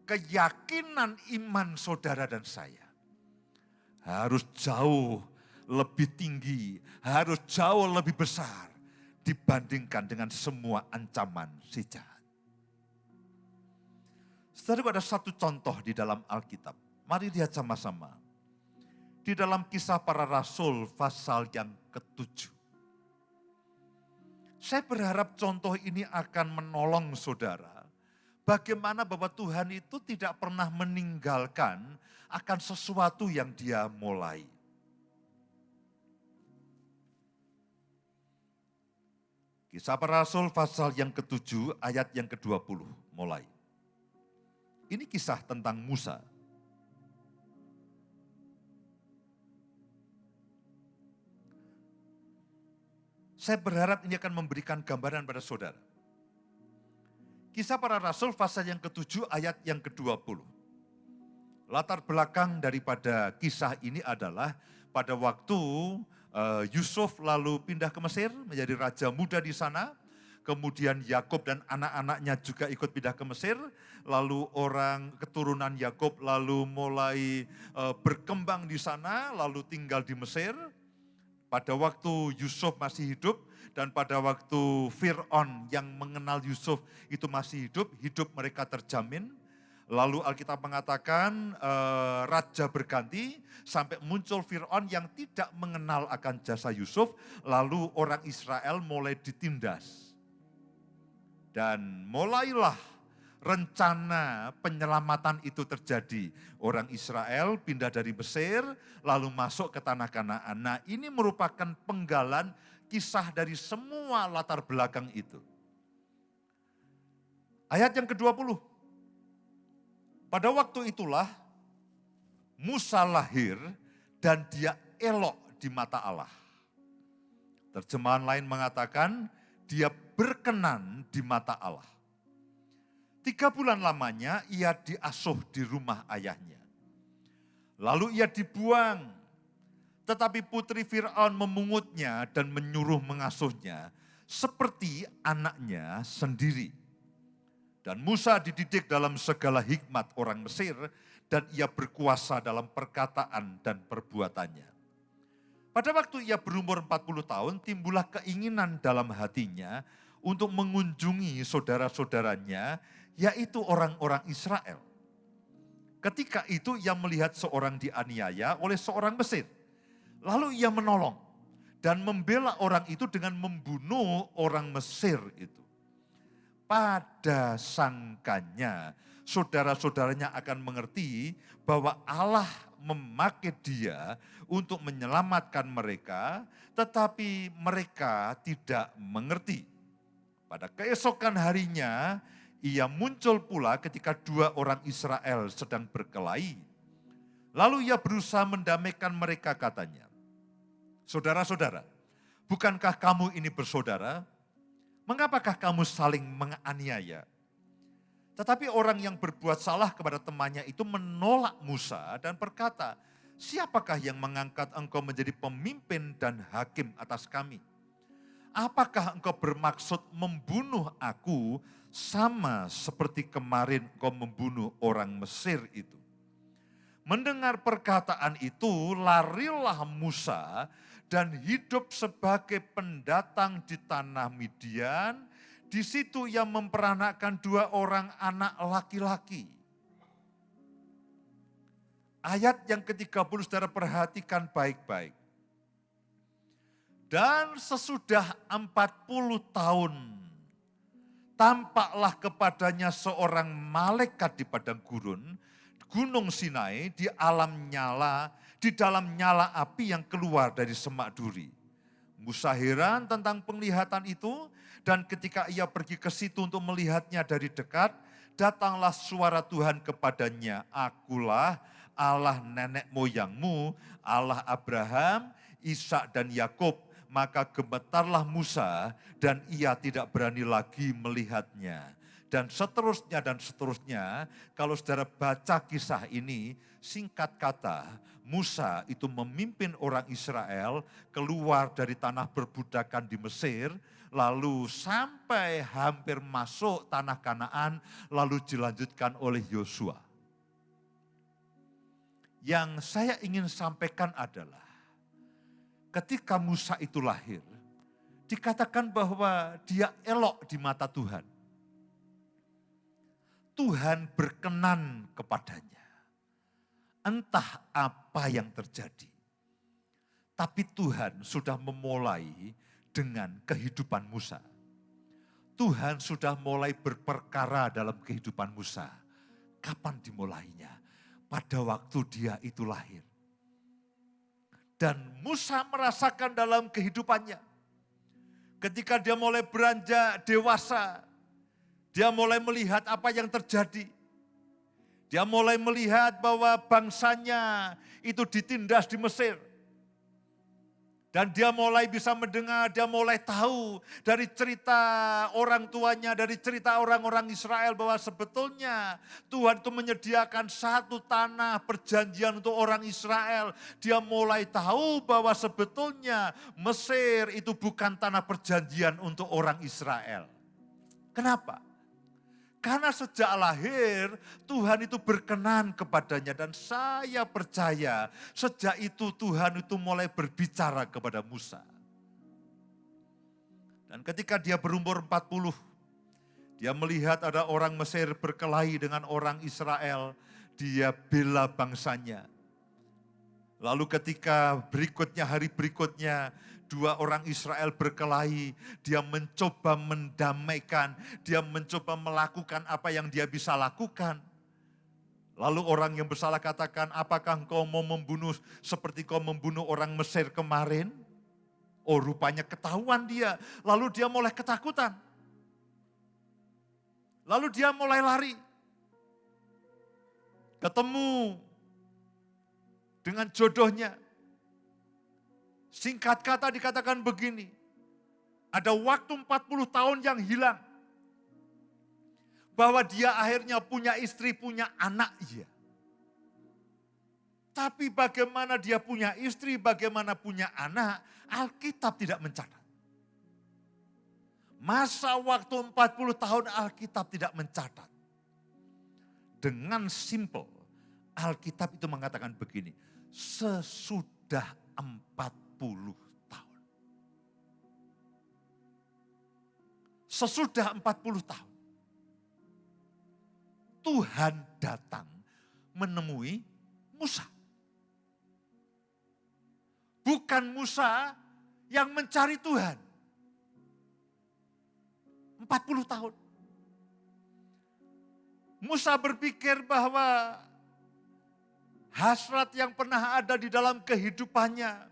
Keyakinan iman saudara dan saya harus jauh lebih tinggi, harus jauh lebih besar dibandingkan dengan semua ancaman si jahat. Saudara, ada satu contoh di dalam Alkitab. Mari lihat sama-sama. Di dalam Kisah Para Rasul pasal yang ke-7. Saya berharap contoh ini akan menolong saudara. Bagaimana bahwa Tuhan itu tidak pernah meninggalkan akan sesuatu yang dia mulai. Kisah Para Rasul pasal yang ke-7 ayat yang ke-20 mulai. Ini kisah tentang Musa. Saya berharap ini akan memberikan gambaran pada saudara. Kisah Para Rasul pasal yang ke-7 ayat yang ke-20. Latar belakang daripada kisah ini adalah pada waktu Yusuf lalu pindah ke Mesir menjadi raja muda di sana. Kemudian Yakub dan anak-anaknya juga ikut pindah ke Mesir. Lalu orang keturunan Yakub lalu mulai berkembang di sana, lalu tinggal di Mesir. Pada waktu Yusuf masih hidup dan pada waktu Fir'aun yang mengenal Yusuf itu masih hidup mereka terjamin. Lalu Alkitab mengatakan raja berganti sampai muncul Fir'aun yang tidak mengenal akan jasa Yusuf. Lalu orang Israel mulai ditindas. Dan mulailah rencana penyelamatan itu terjadi. Orang Israel pindah dari Mesir, lalu masuk ke tanah Kanaan. Nah, ini merupakan penggalan kisah dari semua latar belakang itu. Ayat yang ke-20. Pada waktu itulah Musa lahir dan dia elok di mata Allah. Terjemahan lain mengatakan dia berkenan di mata Allah. 3 bulan lamanya ia diasuh di rumah ayahnya. Lalu ia dibuang, tetapi putri Fir'aun memungutnya dan menyuruh mengasuhnya seperti anaknya sendiri. Dan Musa dididik dalam segala hikmat orang Mesir dan ia berkuasa dalam perkataan dan perbuatannya. Pada waktu ia berumur 40 tahun, timbullah keinginan dalam hatinya untuk mengunjungi saudara-saudaranya, yaitu orang-orang Israel. Ketika itu ia melihat seorang dianiaya oleh seorang Mesir. Lalu ia menolong dan membela orang itu dengan membunuh orang Mesir itu. Pada sangkanya, saudara-saudaranya akan mengerti bahwa Allah memakai dia untuk menyelamatkan mereka, tetapi mereka tidak mengerti. Pada keesokan harinya, ia muncul pula ketika 2 orang Israel sedang berkelahi. Lalu ia berusaha mendamaikan mereka, katanya, "Saudara-saudara, bukankah kamu ini bersaudara? Mengapakah kamu saling menganiaya?" Tetapi orang yang berbuat salah kepada temannya itu menolak Musa dan berkata, "Siapakah yang mengangkat engkau menjadi pemimpin dan hakim atas kami? Apakah engkau bermaksud membunuh aku sama seperti kemarin engkau membunuh orang Mesir itu?" Mendengar perkataan itu, larilah Musa dan hidup sebagai pendatang di tanah Midian. Di situ ia memperanakkan 2 orang anak laki-laki. Ayat yang ke-30, saudara perhatikan baik-baik. Dan sesudah 40 tahun, tampaklah kepadanya seorang malaikat di padang gurun, Gunung Sinai, di dalam nyala api yang keluar dari semak duri. Musa heran tentang penglihatan itu, dan ketika ia pergi ke situ untuk melihatnya dari dekat, datanglah suara Tuhan kepadanya, "Akulah Allah nenek moyangmu, Allah Abraham, Ishak dan Yakub." Maka gemetarlah Musa dan ia tidak berani lagi melihatnya. Dan seterusnya, kalau saudara baca kisah ini, singkat kata, Musa itu memimpin orang Israel keluar dari tanah perbudakan di Mesir, lalu sampai hampir masuk tanah Kanaan, lalu dilanjutkan oleh Yosua. Yang saya ingin sampaikan adalah, ketika Musa itu lahir, dikatakan bahwa dia elok di mata Tuhan. Tuhan berkenan kepadanya. Entah apa yang terjadi. Tapi Tuhan sudah memulai dengan kehidupan Musa. Tuhan sudah mulai berperkara dalam kehidupan Musa. Kapan dimulainya? Pada waktu dia itu lahir. Dan Musa merasakan dalam kehidupannya. Ketika dia mulai beranjak dewasa, dia mulai melihat apa yang terjadi. Dia mulai melihat bahwa bangsanya itu ditindas di Mesir. Dan dia mulai bisa mendengar, dia mulai tahu dari cerita orang tuanya, dari cerita orang-orang Israel bahwa sebetulnya Tuhan itu menyediakan satu tanah perjanjian untuk orang Israel. Dia mulai tahu bahwa sebetulnya Mesir itu bukan tanah perjanjian untuk orang Israel. Kenapa? Karena sejak lahir Tuhan itu berkenan kepadanya, dan saya percaya sejak itu Tuhan itu mulai berbicara kepada Musa. Dan ketika dia berumur 40, dia melihat ada orang Mesir berkelahi dengan orang Israel, dia bela bangsanya. Lalu ketika hari berikutnya, 2 orang Israel berkelahi, dia mencoba mendamaikan, dia mencoba melakukan apa yang dia bisa lakukan. Lalu orang yang bersalah katakan, "Apakah engkau mau membunuh seperti kau membunuh orang Mesir kemarin?" Oh, rupanya ketahuan dia. Lalu dia mulai ketakutan. Lalu dia mulai lari. Ketemu dengan jodohnya. Singkat kata dikatakan begini. Ada waktu 40 tahun yang hilang. Bahwa dia akhirnya punya istri, punya anak. Iya. Tapi bagaimana dia punya istri, bagaimana punya anak, Alkitab tidak mencatat. Masa waktu 40 tahun Alkitab tidak mencatat. Dengan simple, Alkitab itu mengatakan begini, sesudah 40 tahun. Sesudah 40 tahun. Tuhan datang menemui Musa. Bukan Musa yang mencari Tuhan. 40 tahun. Musa berpikir bahwa hasrat yang pernah ada di dalam kehidupannya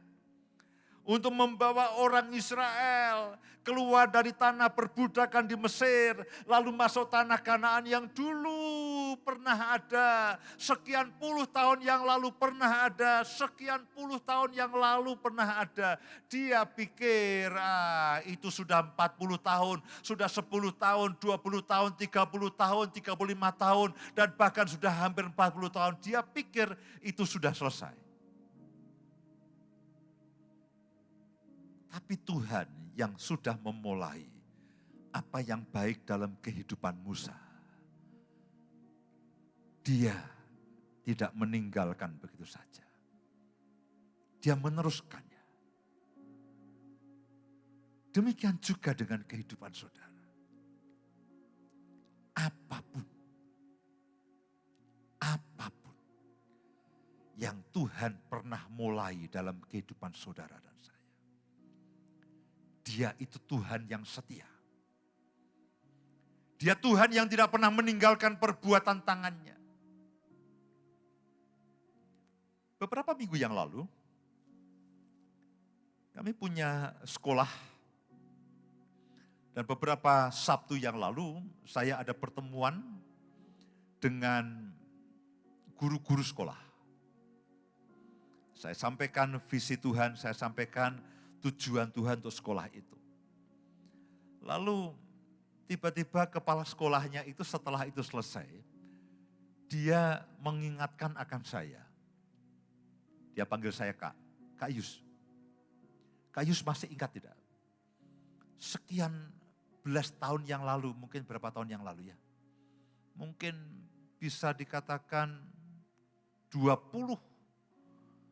untuk membawa orang Israel keluar dari tanah perbudakan di Mesir, lalu masuk tanah Kanaan yang dulu pernah ada, sekian puluh tahun yang lalu pernah ada, sekian puluh tahun yang lalu pernah ada. Dia pikir itu sudah 40 tahun, sudah 10 tahun, 20 tahun, 30 tahun, 35 tahun, dan bahkan sudah hampir 40 tahun. Dia pikir itu sudah selesai. Tapi Tuhan yang sudah memulai apa yang baik dalam kehidupan Musa. Dia tidak meninggalkan begitu saja. Dia meneruskannya. Demikian juga dengan kehidupan saudara. Apapun yang Tuhan pernah mulai dalam kehidupan saudara dan saya. Dia itu Tuhan yang setia. Dia Tuhan yang tidak pernah meninggalkan perbuatan tangannya. Beberapa minggu yang lalu, kami punya sekolah. Dan beberapa Sabtu yang lalu, saya ada pertemuan dengan guru-guru sekolah. Saya sampaikan visi Tuhan, saya sampaikan tujuan Tuhan untuk sekolah itu. Lalu tiba-tiba kepala sekolahnya itu setelah itu selesai, dia mengingatkan akan saya. Dia panggil saya Kak Yus. Kak Yus masih ingat tidak? Sekian belas tahun yang lalu, mungkin berapa tahun yang lalu ya? Mungkin bisa dikatakan 20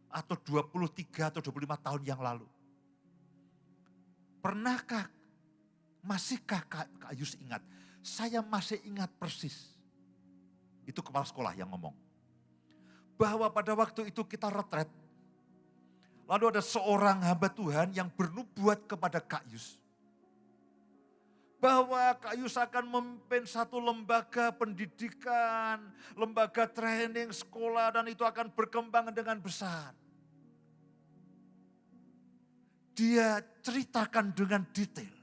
atau 23 atau 25 tahun yang lalu. Pernahkah, masihkah Kak Yus ingat? Saya masih ingat persis. Itu kepala sekolah yang ngomong. Bahwa pada waktu itu kita retret. Lalu ada seorang hamba Tuhan yang bernubuat kepada Kak Yus. Bahwa Kak Yus akan memimpin satu lembaga pendidikan, lembaga training sekolah, dan itu akan berkembang dengan besar. Dia ceritakan dengan detail.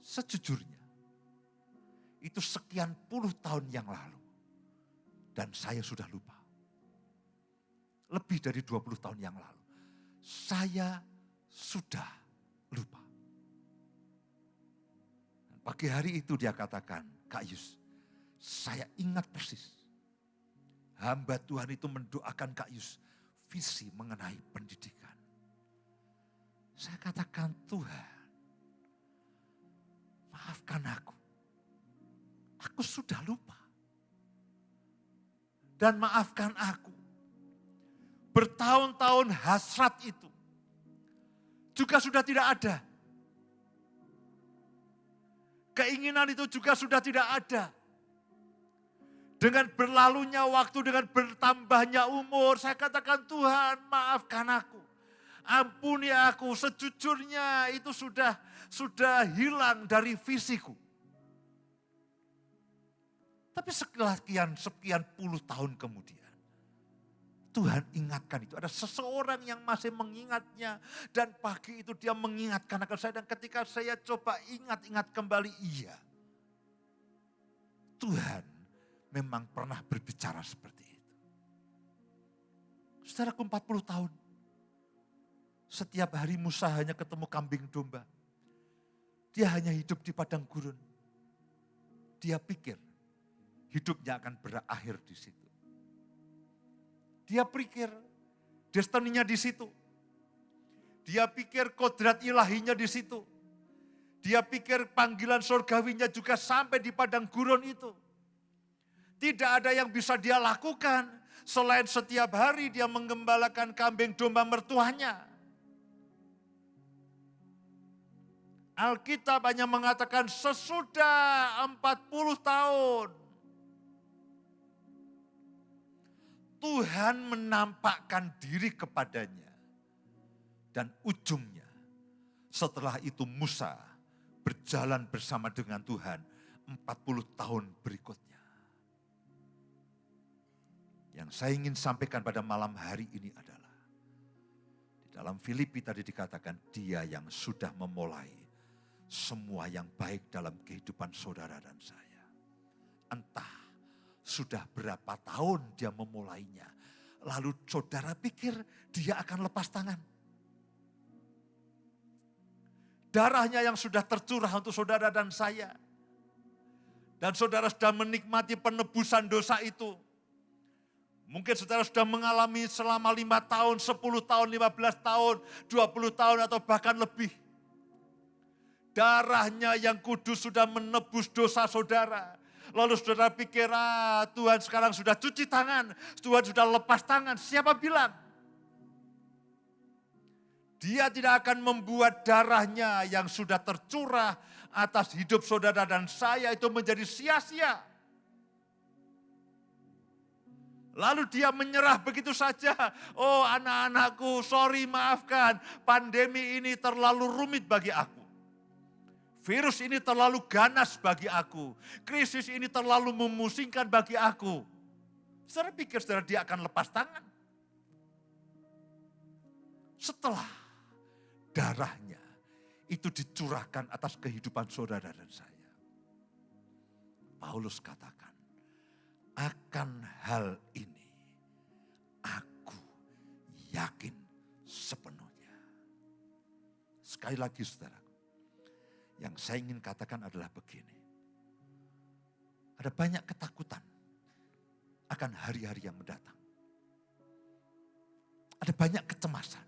Sejujurnya, itu sekian puluh tahun yang lalu. Dan saya sudah lupa. Lebih dari 20 tahun yang lalu. Saya sudah lupa. Dan pagi hari itu dia katakan, Kak Yus, saya ingat persis. Hamba Tuhan itu mendoakan Kak Yus visi mengenai pendidikan. Saya katakan, Tuhan, maafkan aku. Aku sudah lupa. Dan maafkan aku. Bertahun-tahun hasrat itu juga sudah tidak ada. Keinginan itu juga sudah tidak ada. Dengan berlalunya waktu, dengan bertambahnya umur, saya katakan, Tuhan, maafkan aku. Ampuni aku, sejujurnya itu sudah hilang dari visiku. Tapi sekian puluh tahun kemudian, Tuhan ingatkan itu. Ada seseorang yang masih mengingatnya. Dan pagi itu dia mengingatkan akan saya. Dan ketika saya coba ingat-ingat kembali, iya. Tuhan memang pernah berbicara seperti itu. Saudaraku 40 tahun. Setiap hari Musa hanya ketemu kambing domba. Dia hanya hidup di padang gurun. Dia pikir hidupnya akan berakhir di situ. Dia pikir destininya di situ. Dia pikir kodrat ilahinya di situ. Dia pikir panggilan surgawinya juga sampai di padang gurun itu. Tidak ada yang bisa dia lakukan selain setiap hari dia menggembalakan kambing domba mertuanya. Alkitab hanya mengatakan sesudah 40 tahun. Tuhan menampakkan diri kepadanya. Dan ujungnya setelah itu Musa berjalan bersama dengan Tuhan 40 tahun berikutnya. Yang saya ingin sampaikan pada malam hari ini adalah di dalam Filipi tadi dikatakan dia yang sudah memulai semua yang baik dalam kehidupan saudara dan saya. Entah sudah berapa tahun dia memulainya. Lalu saudara pikir dia akan lepas tangan. Darahnya yang sudah tercurah untuk saudara dan saya. Dan saudara sudah menikmati penebusan dosa itu. Mungkin saudara sudah mengalami selama 5 tahun, 10 tahun, 15 tahun, 20 tahun atau bahkan lebih. Darahnya yang kudus sudah menebus dosa saudara. Lalu saudara pikir, Tuhan sekarang sudah cuci tangan, Tuhan sudah lepas tangan. Siapa bilang? Dia tidak akan membuat darahnya yang sudah tercurah atas hidup saudara dan saya itu menjadi sia-sia. Lalu dia menyerah begitu saja. Oh anak-anakku, sorry maafkan, pandemi ini terlalu rumit bagi aku. Virus ini terlalu ganas bagi aku. Krisis ini terlalu memusingkan bagi aku. Saudara pikir saudara dia akan lepas tangan? Setelah darahnya itu dicurahkan atas kehidupan saudara dan saya. Paulus katakan, akan hal ini aku yakin sepenuhnya. Sekali lagi saudara. Yang saya ingin katakan adalah begini. Ada banyak ketakutan akan hari-hari yang mendatang. Ada banyak kecemasan.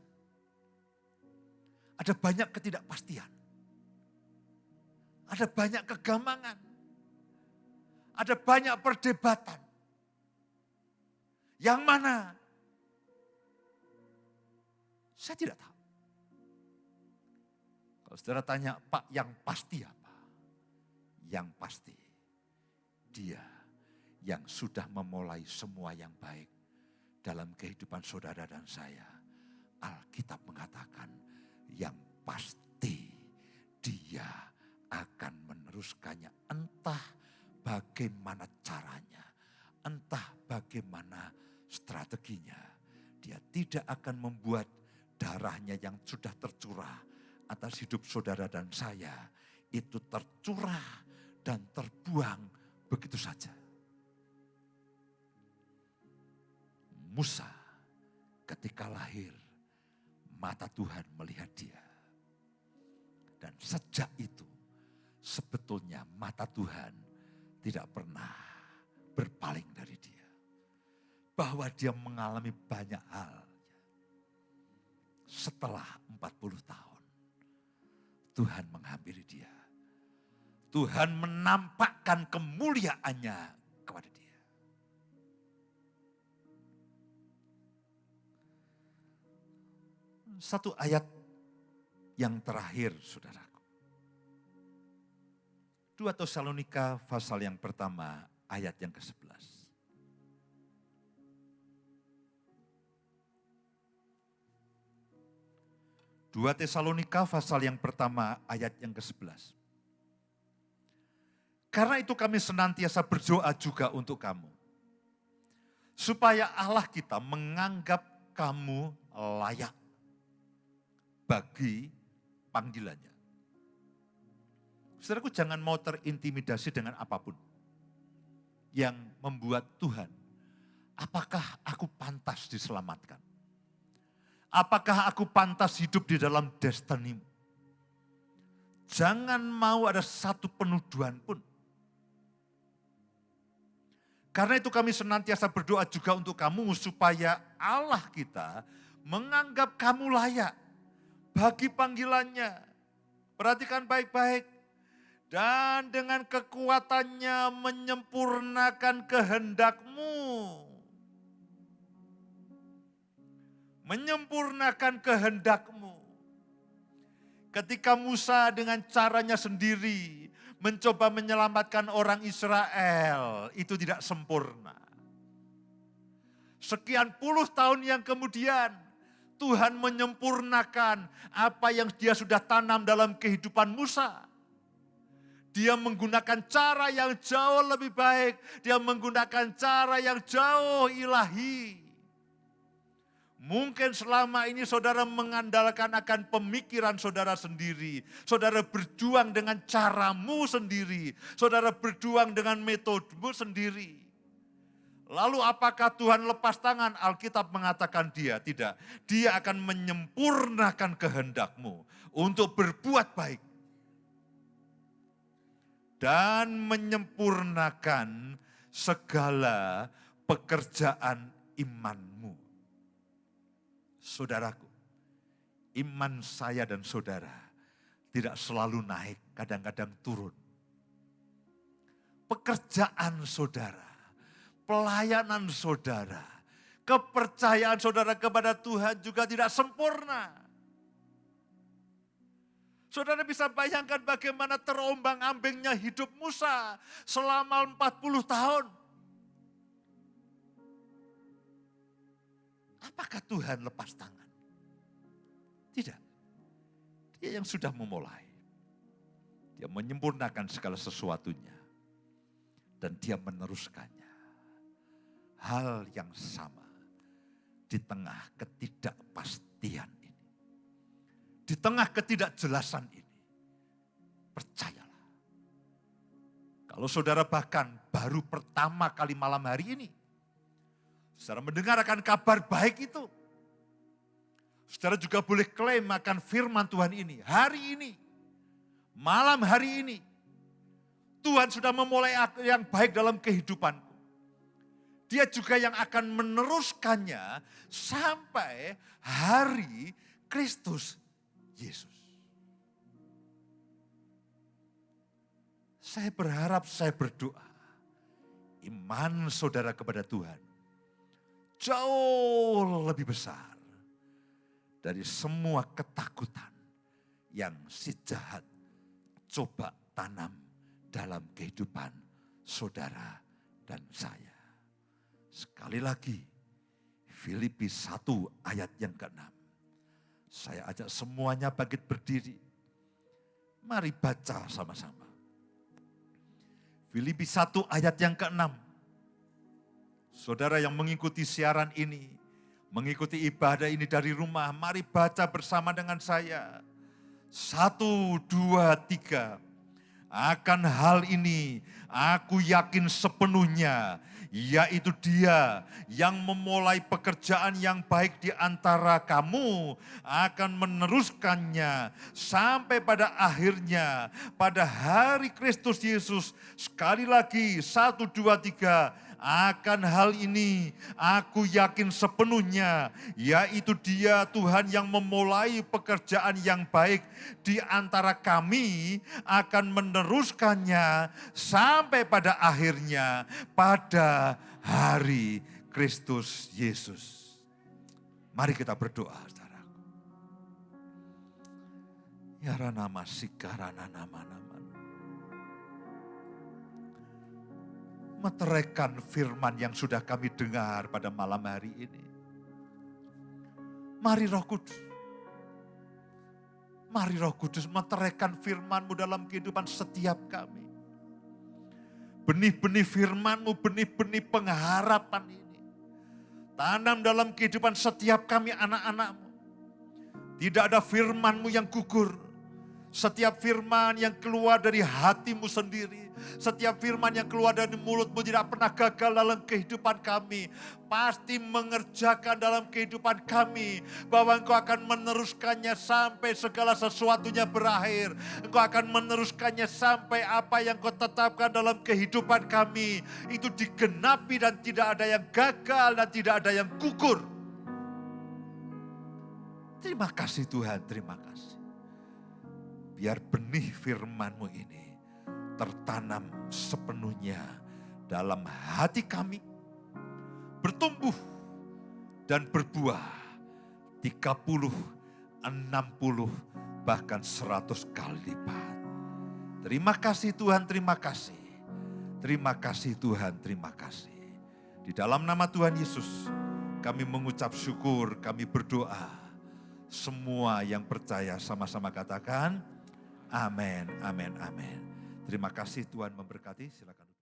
Ada banyak ketidakpastian. Ada banyak kegamangan. Ada banyak perdebatan. Yang mana? Saya tidak tahu. Kalau saudara tanya, Pak yang pasti apa? Yang pasti dia yang sudah memulai semua yang baik dalam kehidupan saudara dan saya. Alkitab mengatakan yang pasti dia akan meneruskannya. Entah bagaimana caranya, entah bagaimana strateginya. Dia tidak akan membuat darahnya yang sudah tercurah atas hidup saudara dan saya itu tercurah dan terbuang begitu saja. Musa ketika lahir, mata Tuhan melihat dia. Dan sejak itu sebetulnya mata Tuhan tidak pernah berpaling dari dia. Bahwa dia mengalami banyak hal. Setelah 40 tahun. Tuhan menghampiri dia. Tuhan menampakkan kemuliaannya kepada dia. Satu ayat yang terakhir saudaraku. 2 Tesalonika pasal yang pertama ayat yang ke-11. 2 Tesalonika pasal yang pertama ayat yang ke-11. Karena itu kami senantiasa berdoa juga untuk kamu. supaya Allah kita menganggap kamu layak bagi panggilannya. Saudaraku, jangan mau terintimidasi dengan apapun yang membuat Tuhan, apakah aku pantas diselamatkan? Apakah aku pantas hidup di dalam destinimu? Jangan mau ada satu penuduhan pun. Karena itu kami senantiasa berdoa juga untuk kamu supaya Allah kita menganggap kamu layak bagi panggilannya. Perhatikan baik-baik. Dan dengan kekuatannya menyempurnakan kehendakmu. Menyempurnakan kehendakmu. Ketika Musa dengan caranya sendiri mencoba menyelamatkan orang Israel, itu tidak sempurna. Sekian puluh tahun yang kemudian, Tuhan menyempurnakan apa yang dia sudah tanam dalam kehidupan Musa. Dia menggunakan cara yang jauh lebih baik. Dia menggunakan cara yang jauh ilahi. Mungkin selama ini saudara mengandalkan akan pemikiran saudara sendiri. Saudara berjuang dengan caramu sendiri. Saudara berjuang dengan metodemu sendiri. Lalu apakah Tuhan lepas tangan? Alkitab mengatakan tidak. Dia akan menyempurnakan kehendakmu untuk berbuat baik. Dan menyempurnakan segala pekerjaan imanmu. Saudaraku, iman saya dan saudara tidak selalu naik, kadang-kadang turun. Pekerjaan saudara, pelayanan saudara, kepercayaan saudara kepada Tuhan juga tidak sempurna. Saudara bisa bayangkan bagaimana terombang-ambingnya hidup Musa selama 40 tahun. Apakah Tuhan lepas tangan? Tidak. Dia yang sudah memulai. Dia menyempurnakan segala sesuatunya. Dan dia meneruskannya. Hal yang sama di tengah ketidakpastian ini. Di tengah ketidakjelasan ini. Percayalah. Kalau saudara bahkan baru pertama kali malam hari ini. Saudara mendengar akan kabar baik itu. Saudara juga boleh klaim akan firman Tuhan ini. Hari ini, malam hari ini, Tuhan sudah memulai yang baik dalam kehidupanku. Dia juga yang akan meneruskannya sampai hari Kristus Yesus. Saya berharap, saya berdoa, iman saudara kepada Tuhan jauh lebih besar dari semua ketakutan yang si jahat coba tanam dalam kehidupan saudara dan saya. Sekali lagi, Filipi 1 ayat yang ke-6. Saya ajak semuanya bangkit berdiri. Mari baca sama-sama. Filipi 1 ayat yang ke-6. Saudara yang mengikuti siaran ini, mengikuti ibadah ini dari rumah, mari baca bersama dengan saya. 1, 2, 3. Akan hal ini aku yakin sepenuhnya, yaitu Dia yang memulai pekerjaan yang baik di antara kamu akan meneruskannya sampai pada akhirnya pada hari Kristus Yesus. Sekali lagi 1, 2, 3. Akan hal ini aku yakin sepenuhnya, yaitu Dia Tuhan yang memulai pekerjaan yang baik di antara kami akan meneruskannya sampai pada akhirnya pada hari Kristus Yesus. Mari kita berdoa, saudara. Ya ranama sikarana nama-nama. Meteraikan firman yang sudah kami dengar pada malam hari ini. Mari Roh Kudus. Mari Roh Kudus meteraikan firman-Mu dalam kehidupan setiap kami. Benih-benih firman-Mu, benih-benih pengharapan ini Tanam dalam kehidupan setiap kami anak-anak-Mu. Tidak ada firman-Mu yang gugur. Setiap firman yang keluar dari hati-Mu sendiri, setiap firman yang keluar dari mulut-Mu tidak pernah gagal dalam kehidupan kami. Pasti mengerjakan dalam kehidupan kami, bahwa Engkau akan meneruskannya sampai segala sesuatunya berakhir. Engkau akan meneruskannya sampai apa yang Kau tetapkan dalam kehidupan kami itu digenapi dan tidak ada yang gagal dan tidak ada yang gugur. Terima kasih Tuhan, terima kasih. Biar benih firman-Mu ini tertanam sepenuhnya dalam hati kami, bertumbuh dan berbuah 30, 60, bahkan 100 kali lipat. Terima kasih Tuhan, terima kasih. Terima kasih Tuhan, terima kasih. Di dalam nama Tuhan Yesus, kami mengucap syukur, kami berdoa. Semua yang percaya sama-sama katakan, amin, amin, amin. Terima kasih Tuhan memberkati, silakan.